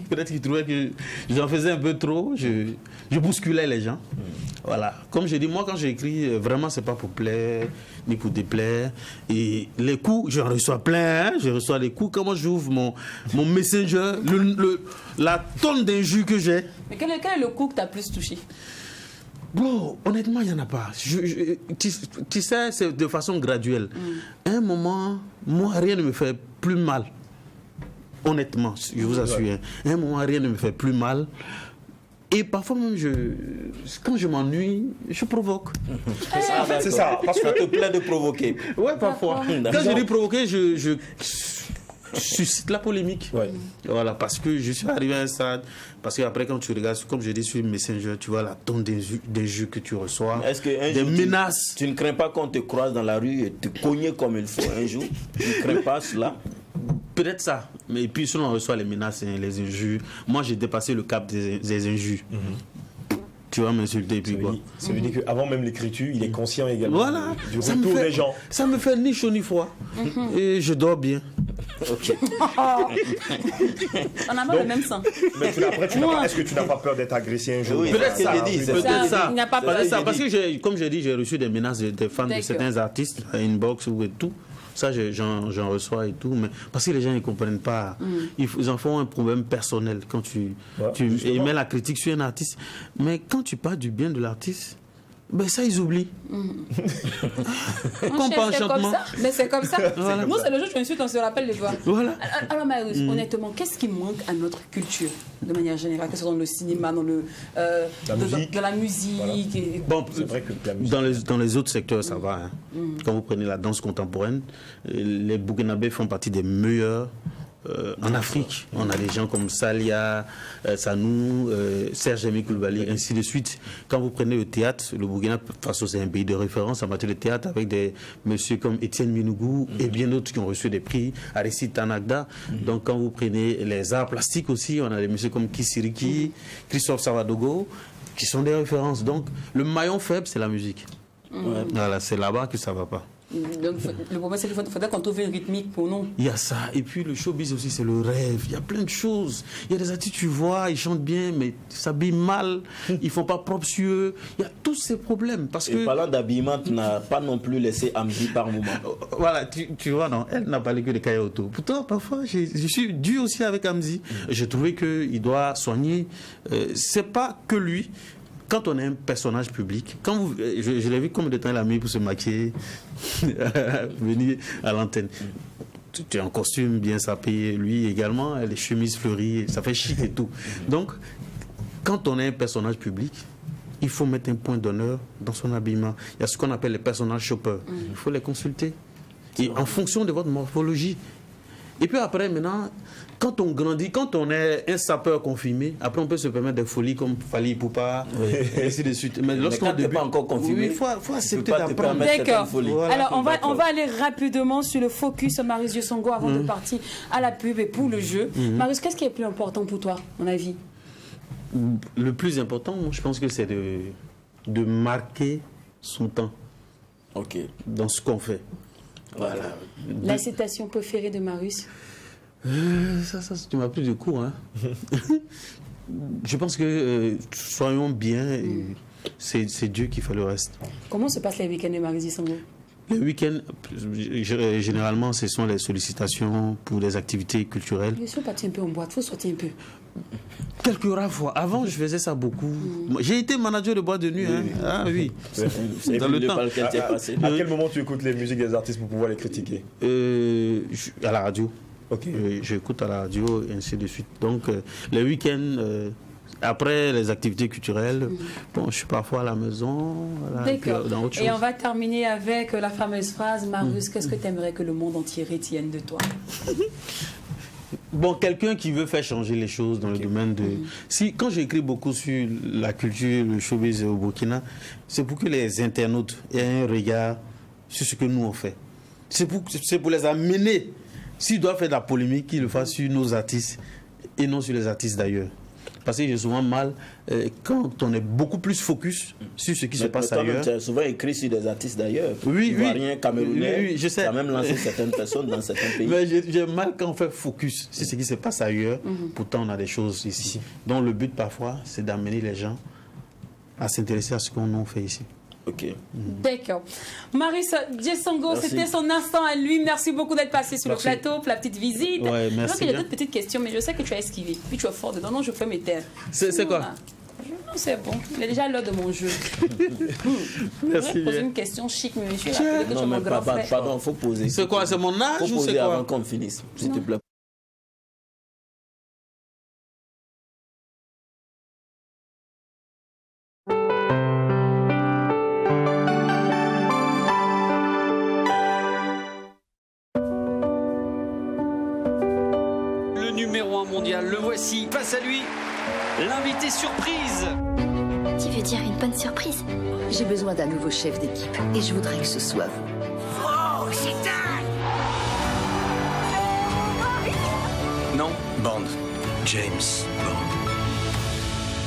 peut-être qu'il trouvait que j'en faisais un peu trop. Je bousculais les gens. Voilà. Comme je dis, moi, quand j'écris, vraiment, c'est pas pour plaire ni pour déplaire. Et les coups, j'en reçois plein. Hein, je reçois les coups. Comment j'ouvre mon messenger, la tonne d'injures que j'ai. Mais quel est le coup que tu as plus touché? Bon, honnêtement, il n'y en a pas. Tu sais, c'est de façon graduelle. À un moment, moi, rien ne me fait plus mal. Honnêtement, je vous assure. Hein. À un moment, rien ne me fait plus mal. Et parfois même, quand je m'ennuie, je provoque. C'est ça. Parce que Tu te plains de provoquer. Ouais, parfois. D'accord. Quand je dis provoquer, suscite la polémique. Ouais. Voilà, parce que je suis arrivé à un stade, parce qu'après quand tu regardes, comme je dis sur Messenger, tu vois la tonne des jeux que tu reçois, Est-ce que un des jour, menaces. tu ne crains pas qu'on te croise dans la rue et te cogner comme il faut un jour? Tu ne crains pas cela? Peut-être ça, mais puis sinon on reçoit les menaces, hein, les injures. Moi j'ai dépassé le cap des injures. Tu vas m'insulter et puis quoi. Ça veut dire qu'avant même l'écriture, il est conscient également Voilà, du ça me retour fait- des gens. Ça me fait ni chaud ni froid. Et je dors bien. Ok. On a pas le même sang. Mais est-ce que tu n'as pas peur d'être agressé un jour? Oui, Peut-être c'est ça, ce que j'ai dit, c'est peut-être ça. ça. Il n'y a pas Peut-être peur. ça, parce que comme j'ai dit, j'ai reçu des menaces des fans de D'accord. certains artistes, à inbox ou et tout. Ça, j'en reçois et tout, mais parce que les gens ne comprennent pas. Ils en font un problème personnel quand tu justement. émets la critique sur un artiste. Mais quand tu parles du bien de l'artiste, ben ça, ils oublient. Mon Comme cher, par c'est comme enchantement. ça. Mais c'est comme ça. Voilà. Nous, c'est le jour où tu insultes, on se rappelle les doigts. Voilà. Alors, Marius, honnêtement, qu'est-ce qui manque à notre culture, de manière générale, que ce soit dans le cinéma, dans le, musique. dans la musique et- Bon, C'est vrai que la musique. dans les autres secteurs, ça va. Hein. Quand vous prenez la danse contemporaine, les Burkinabés font partie des meilleurs en Afrique. On a des gens comme Salia, Sanou, Serge Aimé Coulibaly, ainsi de suite. Quand vous prenez le théâtre, le Burkina Faso, c'est un pays de référence en matière de théâtre, avec des messieurs comme Étienne Minougou et bien d'autres qui ont reçu des prix, Aristide Tanagda. Donc quand vous prenez les arts plastiques aussi, on a des messieurs comme Kisiriki, Christophe Savadogo, qui sont des références. Donc le maillon faible, c'est la musique. Voilà, c'est là-bas que ça ne va pas. Donc, le problème, c'est qu'il faudrait qu'on trouve une rythmique pour nous. Il y a ça. Et puis le showbiz aussi, c'est le rêve. Il y a plein de choses. Il y a des artistes, tu vois, ils chantent bien, mais ils s'habillent mal. Ils font pas propre sur eux. Il y a tous ces problèmes. Parce Et que, parlant d'habillement, tu n'as pas non plus laissé Amzi par moment. voilà, tu vois, non, elle n'a parlé que de Kaya Auto. Pourtant, parfois, je suis dû aussi avec Amzi. J'ai trouvé qu'il doit soigner. C'est pas que lui. Quand on est un personnage public, quand vous, je l'ai vu combien de temps il a mis pour se maquiller, venir à l'antenne. Tu es en costume bien sapé, lui également, les chemises fleuries, ça fait chic et tout. Donc, quand on est un personnage public, il faut mettre un point d'honneur dans son habillement. Il y a ce qu'on appelle les personnages shoppers. Il faut les consulter. Et en fonction de votre morphologie. Et puis après, maintenant, quand on grandit, quand on est un sapeur confirmé, après on peut se permettre des folies comme Fali Poupa, et ainsi de suite. Mais lorsqu'on quand t'es pas encore confirmé, il faut tu accepter peux pas te d'apprendre. permettre D'accord. certaines folies. Voilà. Alors, on D'accord. va aller rapidement sur le focus Marius Diosongo avant de partir à la pub et pour le jeu. Marius, qu'est-ce qui est plus important pour toi, à mon avis? Le plus important, moi, je pense que c'est de marquer son temps Ok. dans ce qu'on fait. Voilà. La citation préférée de Marius? Ça, tu m'as pris de court. Hein. Je pense que soyons bien, et c'est Dieu qui fait le reste. Comment se passent les week-ends de Marius Diosongo? Les week-ends, généralement, ce sont les sollicitations pour des activités culturelles. Je suis parti un peu en boîte, il faut sortir un peu. Quelques rares fois. Avant, je faisais ça beaucoup. Moi, j'ai été manager de boîte de nuit. Hein. Ah oui. C'est Dans le le lieu temps. par lequel tu es passé. À quel moment tu écoutes les musiques des artistes pour pouvoir les critiquer? À la radio. Ok. J'écoute à la radio et ainsi de suite. Donc, les week-ends, après les activités culturelles, bon, je suis parfois à la maison, voilà, et puis, D'accord. dans autre Et chose. on va terminer avec la fameuse phrase, Marius, qu'est-ce que tu aimerais que le monde entier retienne de toi? Bon, quelqu'un qui veut faire changer les choses dans le domaine de... Quand j'écris beaucoup sur la culture, le showbiz au Burkina, c'est pour que les internautes aient un regard sur ce que nous on fait. C'est pour les amener. S'ils doivent faire de la polémique, qu'ils le fassent sur nos artistes et non sur les artistes d'ailleurs. Parce que j'ai souvent mal quand on est beaucoup plus focus sur ce qui se passe ailleurs. Tu as souvent écrit sur des artistes d'ailleurs. Oui, Ivoiriens, Camerounais. Oui, je sais. Tu as même lancé certaines personnes dans certains pays. Mais j'ai mal quand on fait focus sur ce qui se passe ailleurs. Pourtant, on a des choses ici. Donc, le but parfois, c'est d'amener les gens à s'intéresser à ce qu'on fait ici. Ok. D'accord. Marius Diosongo, Merci. c'était son instant à lui. Merci beaucoup d'être passé sur Merci. le plateau pour la petite visite. Ouais, Je merci vois qu'il y a bien. d'autres petites questions, mais je sais que tu as esquivé. Puis tu es fort dedans. Non, je peux me taire. C'est quoi? Non, c'est bon. Il est déjà l'heure de mon jeu. Merci Je vais poser bien. une question chic, mais monsieur, là, peut-être que tu Non, es mon mais grand frère. pardon, il faut poser. C'est quoi? C'est mon âge Faut ou c'est poser avant quoi? qu'on finisse, s'il te plaît. mondial. Le voici, face à lui, l'invité surprise. Tu veux dire une bonne surprise? J'ai besoin d'un nouveau chef d'équipe et je voudrais que ce soit vous. Oh, c'est dingue! Non, Bond. James Bond.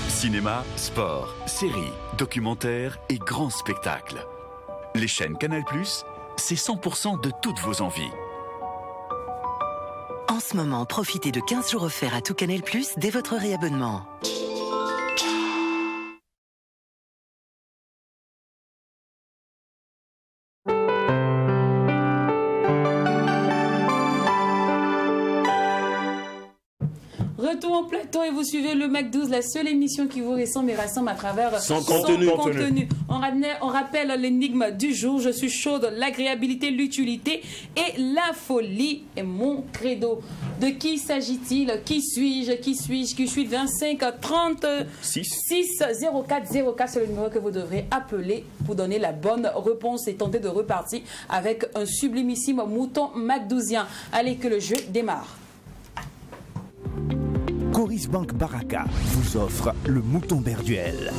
Cinéma, sport, séries, documentaires et grands spectacles. Les chaînes Canal+, c'est 100% de toutes vos envies. En ce moment, profitez de 15 jours offerts à tout Canal+, dès votre réabonnement. Retour en plateau et vous suivez le Mac 12, la seule émission qui vous ressemble et rassemble à travers Son contenu. contenu. On rappelle l'énigme du jour. Je suis chaude, l'agréabilité, l'utilité et la folie est mon credo. De qui s'agit-il? Qui suis-je? Qui suis-je? Qui suis 25 36 04 04, c'est le numéro que vous devrez appeler pour donner la bonne réponse et tenter de repartir avec un sublimissime mouton macdousien. Allez, que le jeu démarre. Coris Bank Baraka vous offre le mouton Berduel.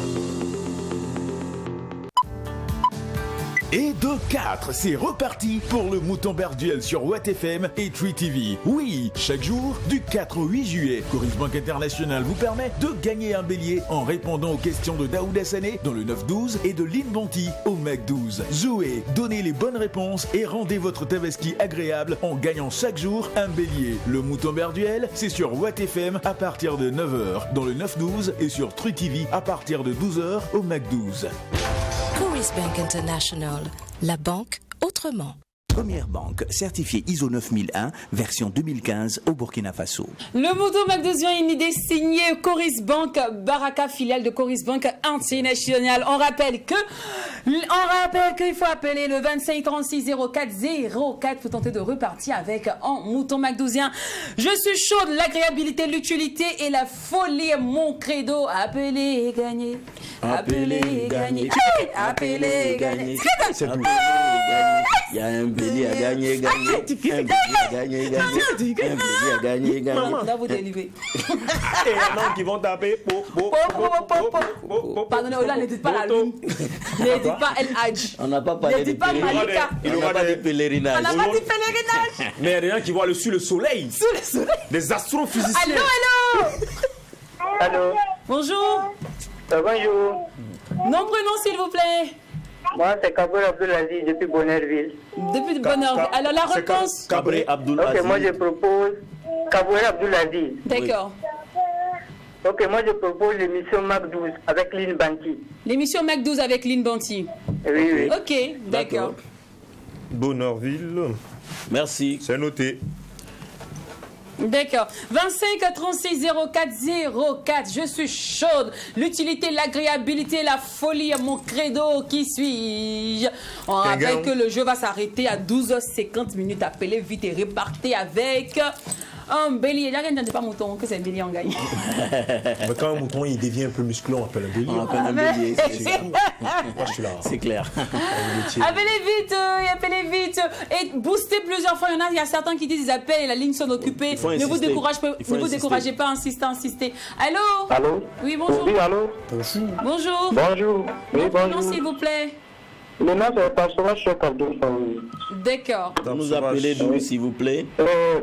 Et de 4, c'est reparti pour le mouton Berduel sur Watt FM et Tree TV. Oui, chaque jour, du 4 au 8 juillet, Coris Bank International vous permet de gagner un bélier en répondant aux questions de Daoud Hassané dans le 9-12 et de Lynn Bonti au Mac 12. Jouez, donnez les bonnes réponses et rendez votre tabaski agréable en gagnant chaque jour un bélier. Le mouton Berduel, c'est sur Watt FM à partir de 9h dans le 9-12 et sur Tree TV à partir de 12h au Mac 12. Coris Bank International, la banque autrement. Première banque certifiée ISO 9001, version 2015 au Burkina Faso. Le mouton macdousien est une idée signée Coris Bank Baraka, filiale de Coris Bank International. On rappelle qu'il faut appeler le 25 36 04 04 pour tenter de repartir avec un mouton macdousien. Je suis chaude, l'agréabilité, l'utilité et la folie est mon credo. Appelez et gagnez. Appelez et gagnez. Appelez et gagnez. C'est tout. Il y a un bélier à gagner, gagner. Un bélier à gagner, gagner. Un bélier à gagner, gagner. Là, vous délivez. Et maintenant qui vont taper. Pardonnez, là, ne dites pas la lune. Ne dites pas El Hadj. On n'a pas parlé de Malika. pèlerinage. On n'a pas dit pèlerinage. Mais rien qui voit le soleil. Sous le soleil. Des astrophysiciens. Allô. Bonjour. Bonjour. Nom, prénom, s'il vous plaît. Moi, c'est Kaboul Abdoulaziz depuis Bonnerville. Depuis Bonnerville. Alors, la réponse. Kabré Abdoulaziz. Ok, moi, je propose Kaboul Abdoulaziz. D'accord. Ok, moi, je propose l'émission Mac 12 avec Lynn Banti. L'émission Mac 12 avec Lynn Banti. Oui, oui. Ok, d'accord. Bonnerville. Merci. C'est noté. D'accord. 25 36 04 04. Je suis chaude. L'utilité, l'agréabilité, la folie, mon credo. Qui suis-je? On rappelle que le jeu va s'arrêter à 12h50. Appelez vite et repartez avec un bélier. Là, ne pas mouton, que c'est un bélier en gagne. Mais quand un mouton il devient un peu musclé, on appelle un bélier. On appelle un bélier. Moi, je suis là. C'est clair. Appelez vite et boostez plusieurs fois. Il y a certains qui disent ils appellent et la ligne sont occupées. Ne vous découragez pas, insistez. Allô? Allô? Oui, bonjour. Oui, allô? Bonjour. Bonjour. Oui, bonjour. S'il vous plaît. Le nom, c'est Pastora Cheikh Abdou. D'accord. Vous nous appelez d'où, s'il vous plaît?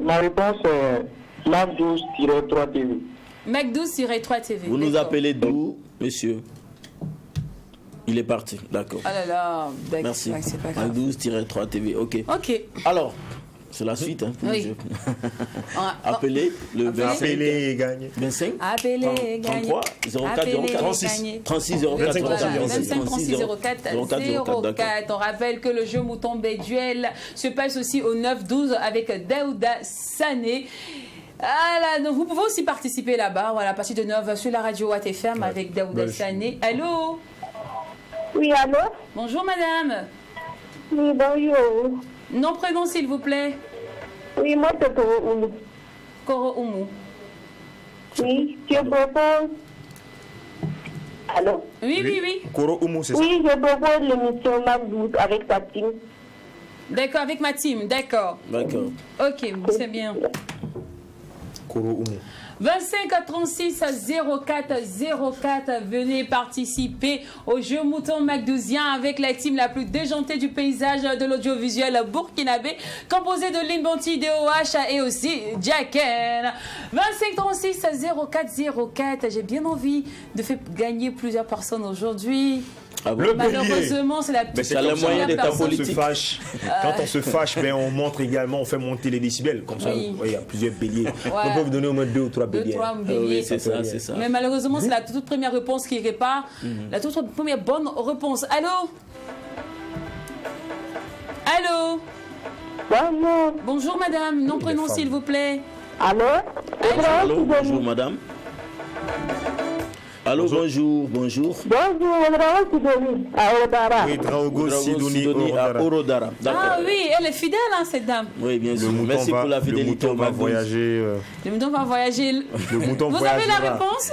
Ma réponse est Mac 12-3 TV. Mac 12-3 TV. Vous nous appelez d'où, monsieur? Il est parti, d'accord. Ah là là, merci. Ouais, c'est pas grave. Mac 12-3 TV, ok. Ok. Alors, c'est la suite. Hein, pour oui. le jeu. Appelez le 25. Appelez et gagnez. 25. Appelez et gagnez. 33 04 04 36 04 25 36 04 04. On rappelle que le jeu Mouton Berduel se passe aussi au 9-12 avec Daouda Sané. Ah là, donc vous pouvez aussi participer là-bas, voilà, à partir de 9 sur la radio Watt FM avec Daouda Sané. Allô? Oui, allô? Bonjour madame. Oui, bonjour. Nom, prénom s'il vous plaît. Oui, moi c'est Koro Oumou. Koro Oumou. Oui, je propose... Allô? Oui. Koro Oumou, c'est ça? Oui, je propose l'émission Mac 12 avec ta team. D'accord, avec ma team, d'accord. D'accord. Ok, c'est bien. Koro Oumou. 25 36 04 04. Venez participer au jeu Mouton Macdouzien avec la team la plus déjantée du paysage de l'audiovisuel burkinabé, composée de Lynn Bonti, DOH et aussi Jacken. 25 36 04 04. J'ai bien envie de faire gagner plusieurs personnes aujourd'hui. Ah bon? Malheureusement, c'est la petite moyen d'état politique. Quand on se fâche, ben, on montre également, on fait monter les décibels. Comme ça, il y a plusieurs béliers. On peut vous donner au moins 2 ou 3 béliers. 2 ou 3 béliers. Oui, c'est ça, c'est ça. Mais malheureusement, c'est la toute première réponse qui répare. La toute première bonne réponse. Allô? Allô? Bonjour. Bonjour, madame. Nom, prénom, s'il vous plaît. Allô? Allô, bonjour, madame. Allô, bonjour, bonjour. Bonjour, Sidonie à Orodara. Oui, Draogo Sidonie à Orodara. Ah oui, elle est fidèle, hein, cette dame. Oui, bien sûr. Merci pour la fidélité. Le mouton va voyager. Le mouton va voyager. Le mouton Vous avez la réponse?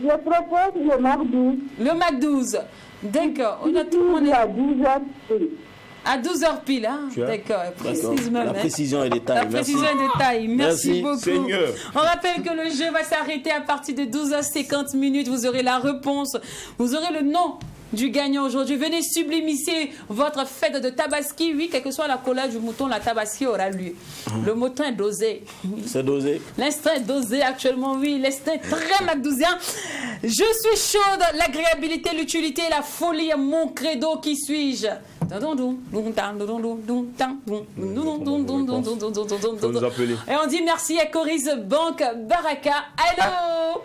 Je propose le Mac 12. Le Mac 12. D'accord. On a tout le monde à 12h pile. À 12h pile, hein? D'accord. La précision et détail. La précision et détail. Merci beaucoup. Seigneur. On rappelle que le jeu va s'arrêter à partir de 12h50. Vous aurez la réponse. Vous aurez le nom du gagnant aujourd'hui. Venez sublimisser votre fête de Tabaski. Oui, quelle que soit la couleur du mouton, la Tabaski aura lieu. Le mouton est dosé. C'est dosé. L'instinct est dosé actuellement, oui. L'instinct est très macdouzien. Je suis chaude. L'agréabilité, l'utilité, la folie, mon credo. Qui suis-je? Et on dit merci à Coris Banque Baraka. Allô?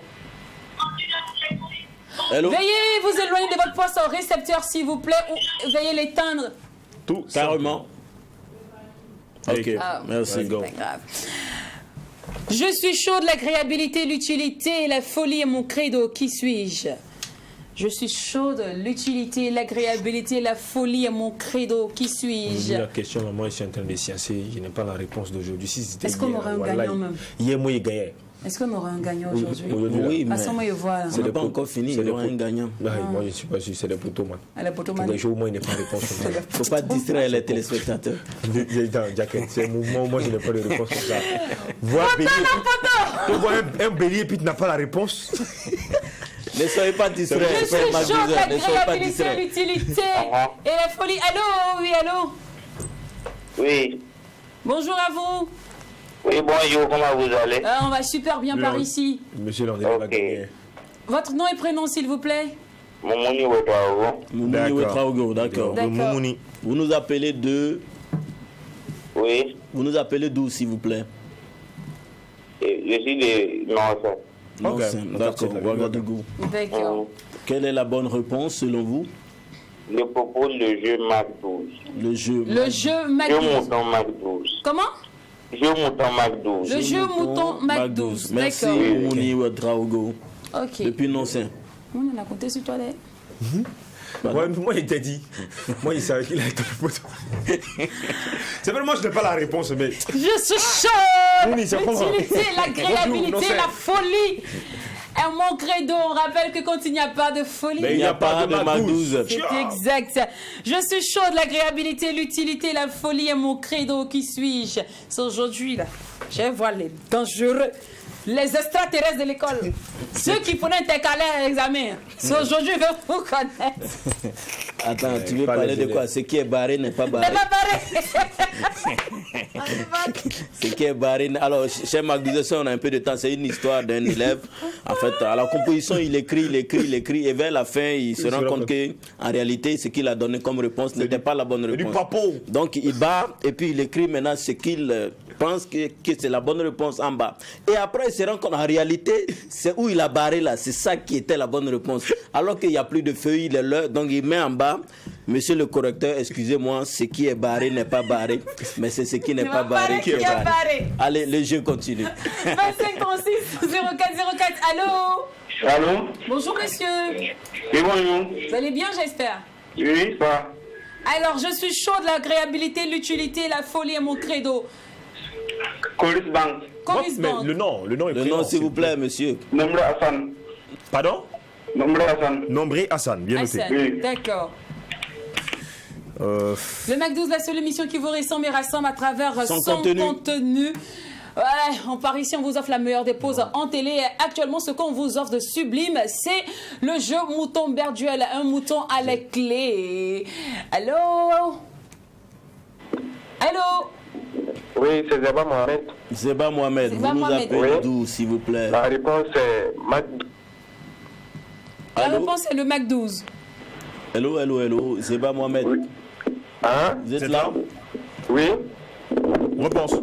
Hello. Veuillez vous éloigner de votre poste au récepteur, s'il vous plaît, ou veuillez l'éteindre. Tout carrément. Ok, merci. Pas grave. Je suis chaude, l'agréabilité, l'utilité, la folie est mon credo. Qui suis-je? Je suis chaude, l'utilité, l'agréabilité, la folie est mon credo. Qui suis-je? La question, maman, je suis en train de sciencer. Je n'ai pas la réponse d'aujourd'hui. Est-ce qu'on aurait un gagnant même? Hier, moi, il gagnait. Est-ce qu'on aura un gagnant aujourd'hui? Oui, mais façon, moi, je vois. On n'a pas encore fini, il y aura un gagnant. Moi, je ne suis pas sûr, c'est les poteaux, man. Les poteaux, man. Les jours où moi, il n'y a pas de réponse. Il ne faut pas distraire les téléspectateurs. C'est un mouvement, moi, je n'ai pas de réponse comme ça. Voir un bélier et puis tu n'as pas la réponse. Ne soyez pas distraits. Je suis chaude, l'agréabilité, l'utilité et la folie. Allô? Oui, allô? Oui. Bonjour à vous. Oui, bonjour, comment vous allez? On va super bien par ici. Monsieur Landry va gagner. Votre nom et prénom, s'il vous plaît? Moumouni Ouetraogo. Moumouni Ouetraogo, d'accord. Vous nous appelez de... Oui. Vous nous appelez d'où, s'il vous plaît? Je suis de Nonsen. D'accord, Ouagadougou. D'accord. Quelle est la bonne réponse, selon vous? Je propose le jeu Mac 12. Le jeu Mac 12. Le mouton Mac 12. Comment? Jeu mouton Mac 12. Le jeu mouton Mac 12. Merci, Moumouni Ouetraogo. Ok. Depuis Nonsen. On a compté sur toi, là. Ouais, moi, il t'a dit. Moi, il savait qu'il a été photo. C'est vraiment, je n'ai pas la réponse, mais. Je suis chaude! L'utilité, l'agréabilité, la folie. Et mon credo, on rappelle que quand il n'y a pas de folie, mais il n'y a pas de Mac 12. C'est exact. Je suis chaude, l'agréabilité, l'utilité, la folie est mon credo. Qui suis-je? C'est aujourd'hui, là. Je vois les dangereux. Les extraterrestres de l'école, ceux qui prenaient intercalaire à l'examen, c'est aujourd'hui que vous connaissez. Attends, tu veux parler de quoi? Ce qui est barré n'est pas barré. N'est pas barré. Ce qui est barré. Alors, chez Macdouzien, on a un peu de temps. C'est une histoire d'un élève. En fait, à la composition, il écrit. Et vers la fin, il se rend compte qu'en réalité, ce qu'il a donné comme réponse n'était pas la bonne réponse. Donc, il bat et puis il écrit maintenant ce qu'il pense que c'est la bonne réponse en bas. Et après, il se rend compte en réalité, c'est où il a barré là. C'est ça qui était la bonne réponse. Alors qu'il n'y a plus de feuilles, il est là. Donc, il met en bas, monsieur le correcteur, excusez-moi, ce qui est barré n'est pas barré, mais c'est ce qui n'est pas barré qui est barré. Allez, le jeu continue. 25 36 0404. Allô? Allô? Bonjour, monsieur. Oui, bonjour. Vous allez bien, j'espère? Oui, ça. Alors, je suis chaud de l'agréabilité, l'utilité, la folie est mon credo. Coris Bank. Coris Bank. Le nom et le nom, s'il vous plaît, monsieur. Nombré Hassan. Pardon? Nombré Hassan. Nombré Hassan, bien noté. Oui. D'accord. Le Mac 12, la seule émission qui vous ressemble et rassemble à travers son contenu. Ouais, on part ici, on vous offre la meilleure des pauses en télé. Et actuellement, ce qu'on vous offre de sublime, c'est le jeu Mouton Berduel, un mouton à la clé. Allô? Allô? Oui, c'est Zeba Mohamed. Zeba Mohamed, Zeba vous nous Mohamed. appelez Oui. d'où, s'il vous plaît? La réponse est La Allô? réponse est le Mac 12. Hello, hello, hello. Zeba Mohamed. Hein? Vous êtes là? Oui. Réponse.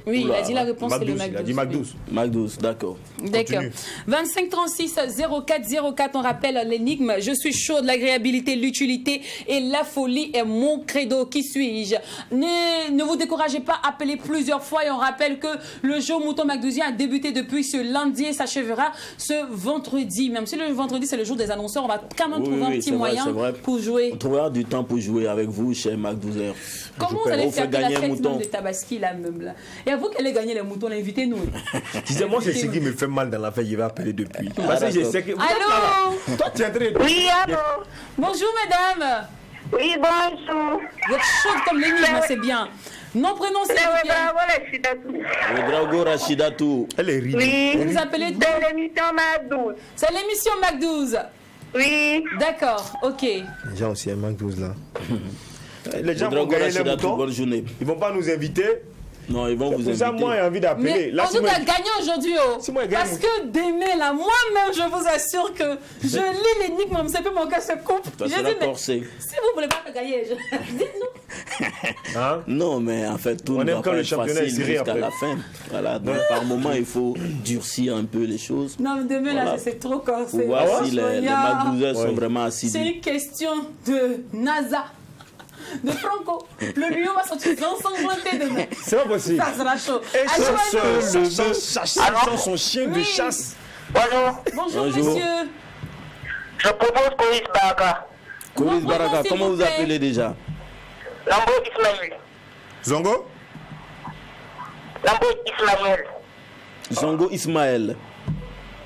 Oui, il a dit la réponse, c'est le Mac 12. Il a dit Mac 12. Mac 12, d'accord. D'accord. 25 36 04 04, on rappelle l'énigme. Je suis chaude, l'agréabilité, l'utilité et la folie est mon credo. Qui suis-je? Ne vous découragez pas, appelez plusieurs fois et on rappelle que le jeu Mouton Mac 12 a débuté depuis ce lundi et s'achèvera ce vendredi. Même si le vendredi c'est le jour des annonceurs, on va quand même trouver un petit c'est moyen vrai. pour jouer. On trouvera du temps pour jouer avec vous, chez Mac 12h. Comment vous allez faire gagner la un fête mouton? même de Tabaski là même là? Et à vous qu'elle ait gagné les moutons, invitez-nous. Tu sais, moi, c'est ce qui me fait mal dans la fête, il va appeler depuis. Parce que je sais que. Allô? Toi, tu es en train de. Oui, allô? Bonjour mesdames. Oui, bonjour. Vous êtes chaude comme l'énigme, c'est bien. Non, prénom, c'est Drago Rachidatou. Elle est ridicule. Oui. Vous nous appelez de l'émission Mac 12. C'est l'émission Mac 12. Oui. D'accord, ok. Les gens aussi, un Mac 12 là. Les gens vont Drago gagner les Rachidatou, moutons. bonne journée. Ils vont pas nous inviter. Non, ils vont vous Pour inviter. ça, moi, j'ai envie d'appeler. Mais on nous a gagné aujourd'hui, oh. Si moi, je gagne, Parce que demain, là, moi-même, je vous assure que je lis l'énigme, un petit peu mon cœur se coupe. Ça J'ai sera dit, mais corsé. si vous voulez pas me gagner, dites-nous. Hein? Non, mais en fait, tout On ne aime va quand pas le être championnat est facile serré jusqu'à après. la fin. Voilà, donc par moment, il faut durcir un peu les choses. Non, mais demain, là, Voilà. c'est trop corsé. Pour voir si les Franchement, Mac 12 sont vraiment assidus. c'est une question de NASA. De Franco. Le lion va sortir ensanglanté demain. C'est pas possible. Ça sera chaud. Et Allô, sans son chien de Oui. chasse. Bonjour. Bonjour, Bonjour. monsieur. Je propose Coris Baraka. Coris Mon Baraka, prénom, s'il comment vous vous plaît. appelez déjà? Lambo Ismaël. Zongo? Lambo Ismaël. Zongo Ismaël.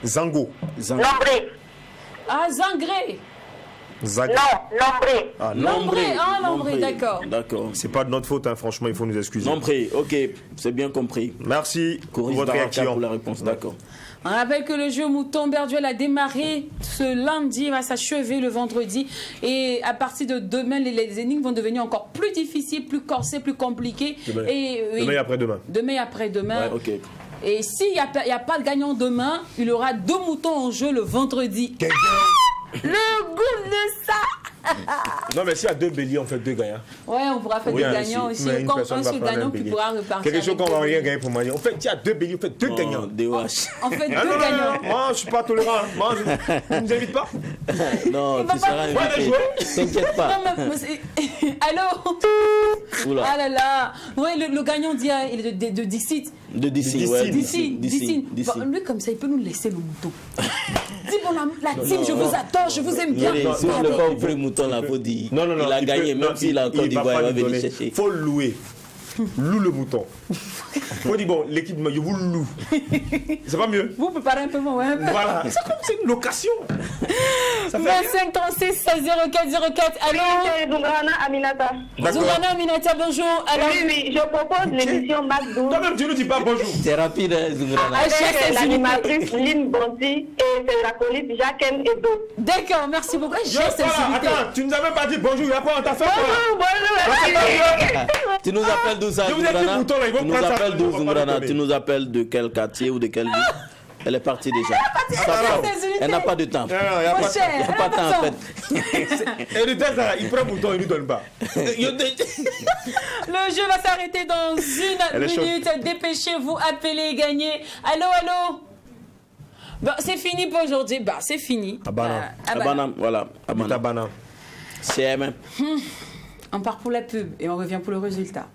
Zango. Lambré. Ah, Zangré. Zag. Non, Lambré. Ah, Lambré, ah, Lambré, d'accord. D'accord. C'est pas de notre faute, hein, franchement, il faut nous excuser. Nombré, ok, c'est bien compris. Merci pour Coris votre Baraka réaction. pour la réponse, d'accord. On rappelle que le jeu Mouton Berduel a démarré ce lundi, va s'achever le vendredi. Et à partir de demain, les énigmes vont devenir encore plus difficiles, plus corsées, plus compliquées. Demain. Et, Demain et après-demain. Demain et après-demain. Ok. Et s'il n'y a pas de gagnant demain, il y aura 2 moutons en jeu le vendredi. Le goût de ça. Non, mais s'il y a 2 béliers, on fait 2 gagnants. Ouais, on pourra faire Oui, des hein, gagnants si- aussi. mais une Comme personne un va seul prendre gagnant un qui bélier. pourra repartir. Quelque chose avec qu'on va deux rien béliers. gagner pour manger. En fait, il y a 2 béliers, on fait 2 gagnants. DOH. On fait 2 Ah, non, gagnants. non, moi, je suis pas tolérant. Moi, je ne nous invite pas. Non, Il va tu pas- seras invité. T'inquiète pas. Non, mais allô? Oula. Ah là là. Ouais, le gagnant dit il est de Dixit. De d'ici, ouais. D'ici. Bon, lui, comme ça, il peut nous laisser le mouton. Dis bon, la team, je vous adore, je vous aime bien. Si on ne veut pas offrir le mouton, là, faut dire. Non, Il a gagné, même s'il a encore d'Ivoire, il va venir chercher. Il faut le louer. Loue le mouton. Faut dire, bon, l'équipe, je vous le loue. C'est pas mieux. Vous préparez un peu mon web. Voilà. C'est comme c'est une location. Ça fait 25 36 04 04. Allô? C'est Zungrana Aminata. Zourana Aminata, bonjour. Alors, Oui, je propose l'émission Mac 12 Toi-même, tu ne dis pas bonjour. C'est rapide, hein, Zougrana. avec l'animatrice Lynn Bonti et ses acolytes Jacques Edo. d'accord, merci beaucoup. J'ai Voilà, sensibilité. attends, tu nous as même pas dit bonjour, il y a quoi on t'a fait Tu nous appelles d'où ça, Je vous ai dit, Zougrana? mouton, là, ils vont Tu nous prendre ça, appelles ils d'où, vont pas Zougrana? nous donner. Tu nous appelles de quel quartier ou de quelle ville? Elle est partie déjà. Elle n'a pas de temps. Non, il n'y a Mon pas cher, Il n'y a pas de temps, en fait. Et le test, là, il prend le mouton, il ne nous donne pas. Le jeu va s'arrêter dans Elle est une minute. Dépêchez-vous, appelez, gagnez. Allô, allô? Bon, c'est fini pour aujourd'hui. Bah, c'est fini. Abana. Abana, voilà. Abana. Abana. CM. On part pour la pub et on revient pour le résultat.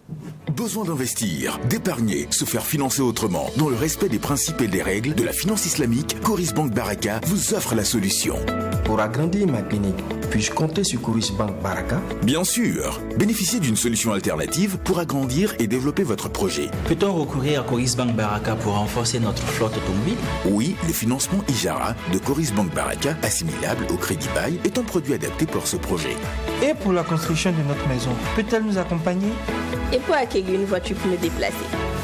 Besoin d'investir, d'épargner, se faire financer autrement. Dans le respect des principes et des règles de la finance islamique, Coris Bank Baraka vous offre la solution. Pour agrandir ma clinique, puis-je compter sur Coris Bank Baraka? Bien sûr, bénéficiez d'une solution alternative pour agrandir et développer votre projet. Peut-on recourir à Coris Bank Baraka pour renforcer notre flotte automobile? Oui, le financement Ijara de Coris Bank Baraka, assimilable au crédit bail, est un produit adapté pour ce projet. Et pour la construction de notre maison, peut-elle nous accompagner? Et pour acquérir une voiture pour me déplacer,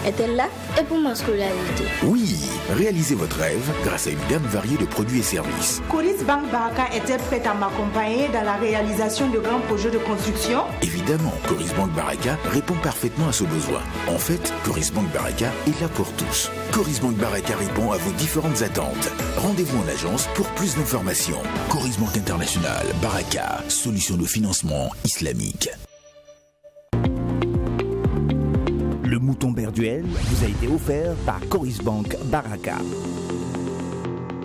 est-elle là? Et pour ma scolarité? Oui, réalisez votre rêve grâce à une gamme variée de produits et services. Coris Bank Baraka est-elle prête à m'accompagner dans la réalisation de grands projets de construction? Évidemment, Coris Bank Baraka répond parfaitement à ce besoin. En fait, Coris Bank Baraka est là pour tous. Coris Bank Baraka répond à vos différentes attentes. Rendez-vous en agence pour plus d'informations. Coris Bank International Baraka, solution de financement islamique. Le mouton Berduel vous a été offert par Coris Bank Baraka.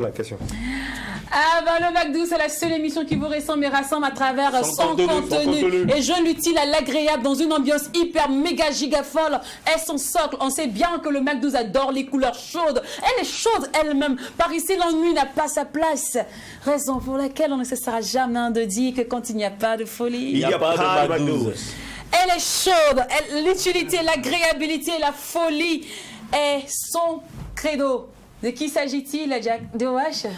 La question. Ah ben le McDo, c'est la seule émission qui vous ressemble et rassemble à travers son contenu. Et joint l'utile à l'agréable dans une ambiance hyper méga giga folle. Et son socle, on sait bien que le McDo adore les couleurs chaudes. Elle est chaude elle-même. Par ici, l'ennui n'a pas sa place. Raison pour laquelle on ne cessera jamais de dire que quand il n'y a pas de folie, il n'y a pas de McDo. Elle est chaude. L'utilité, l'agréabilité, la folie est son credo. De qui s'agit-il, Jack? De OH?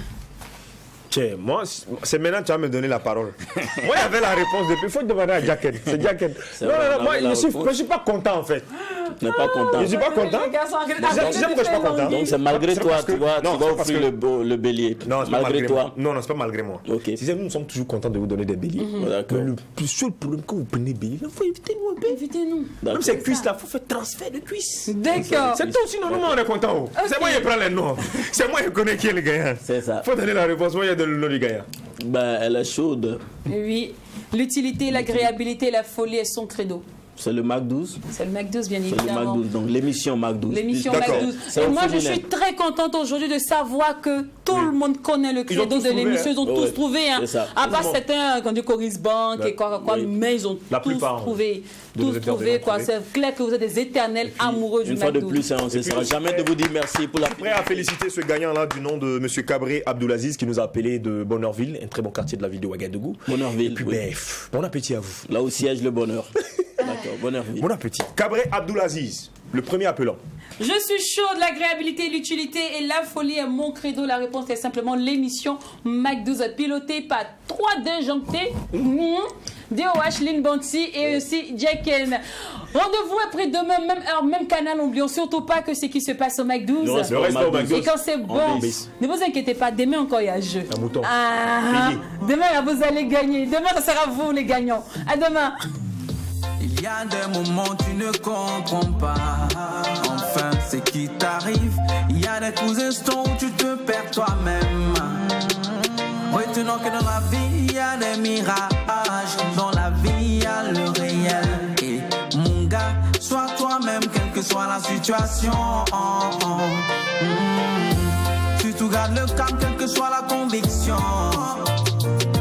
Tiens, moi, c'est maintenant que tu vas me donner la parole. Moi, il y avait la réponse depuis. Il faut demander à Jacken. C'est Jacken. Non, moi, je ne suis pas content en fait. Tu n'es pas content. Je ne suis pas content. Je sais pourquoi je ne suis pas content. Donc c'est malgré toi, tu vas offrir le bélier. Non, c'est malgré toi. Non, c'est pas malgré moi. Okay. Si nous sommes toujours contents de vous donner des béliers. D'accord. Le seul problème que vous prenez bélier, il faut éviter nous un peu. Évitez-nous. Même ces cuisses-là, il faut faire transfert de cuisses. D'accord. C'est tout, sinon nous, on est contents. C'est moi qui prends les noms. C'est moi qui connais qui est le gagnant. C'est ça. Il faut donner la réponse. Moi, il y a le nom du gagnant. Ben, elle est chaude. Oui, l'utilité, l'agréabilité, la folie est son credo. C'est le Mac 12. C'est le Mac 12, bien évidemment. C'est le Mac 12, donc l'émission Mac 12. L'émission Mac 12. Et moi, je suis très contente aujourd'hui de savoir que tout le monde connaît le credo de l'émission. Ils ont tous trouvé. Hein. À part certains, quand du Coris Bank et quoi, mais ils ont tous trouvé. Tous trouvé, quoi. C'est clair que vous êtes des éternels amoureux du Mac 12. Une fois de plus, on ne cessera jamais de vous dire merci pour la. Prêt à féliciter ce gagnant-là du nom de M. Cabré Abdoulaziz qui nous a appelé de Bonheurville, un très bon quartier de la ville de Ouagadougou. Bonheurville. Et puis, bon appétit à vous. Là où siège le bonheur. D'accord, Bonheurville. Bon appétit. Cabré Abdoulaziz, le premier appelant. Je suis chaude, l'agréabilité, l'utilité et la folie est mon credo. La réponse est simplement l'émission Mac 12 pilotée par 3 déjantés. DOH, Lynn Banty et aussi Jacken. Rendez-vous après demain, même heure, même canal. N'oublions surtout pas que ce qui se passe au Mac 12. Et quand c'est bon, ne vous inquiétez pas, demain encore il y a jeu. Un mouton. Demain vous allez gagner. Demain ce sera vous les gagnants. À demain. Il y a des moments où tu ne comprends pas enfin ce qui t'arrive. Il y a des coups instants où tu te perds toi-même. Retenons que dans la vie il y a des mirages. Dans la vie il y a le réel. Et mon gars, sois toi-même quelle que soit la situation. Surtout garde le calme quelle que soit la conviction.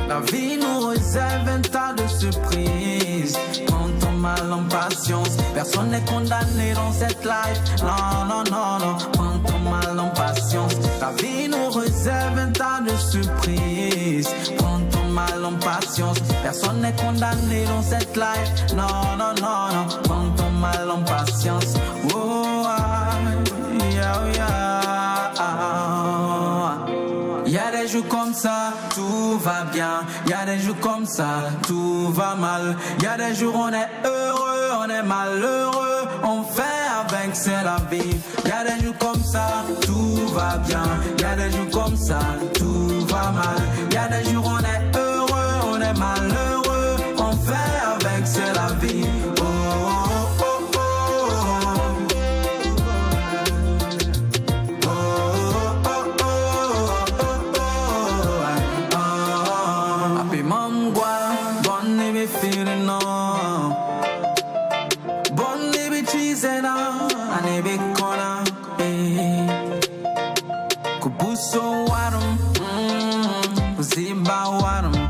La vie nous réserve un tas de surprises. Prends ton mal en patience. Personne n'est condamné dans cette life. Non, non, non, non. Prends ton mal en patience. La vie nous réserve un tas de surprises. Prends ton mal en patience. Personne n'est condamné dans cette life. Non, non, non, non. Prends ton mal en patience. Oh, yeah, yeah. Y a des jours comme ça, tout va bien. Y a des jours comme ça, tout va mal. Y a des jours on est heureux, on est malheureux. On fait avec, c'est la vie. Y a des jours comme ça, tout va bien. Y a des jours comme ça, tout va mal. Y a des jours on est heureux, on est malheureux. On fait avec, c'est la vie. Oh, oh, oh, Kubuso warum, Ziba warum.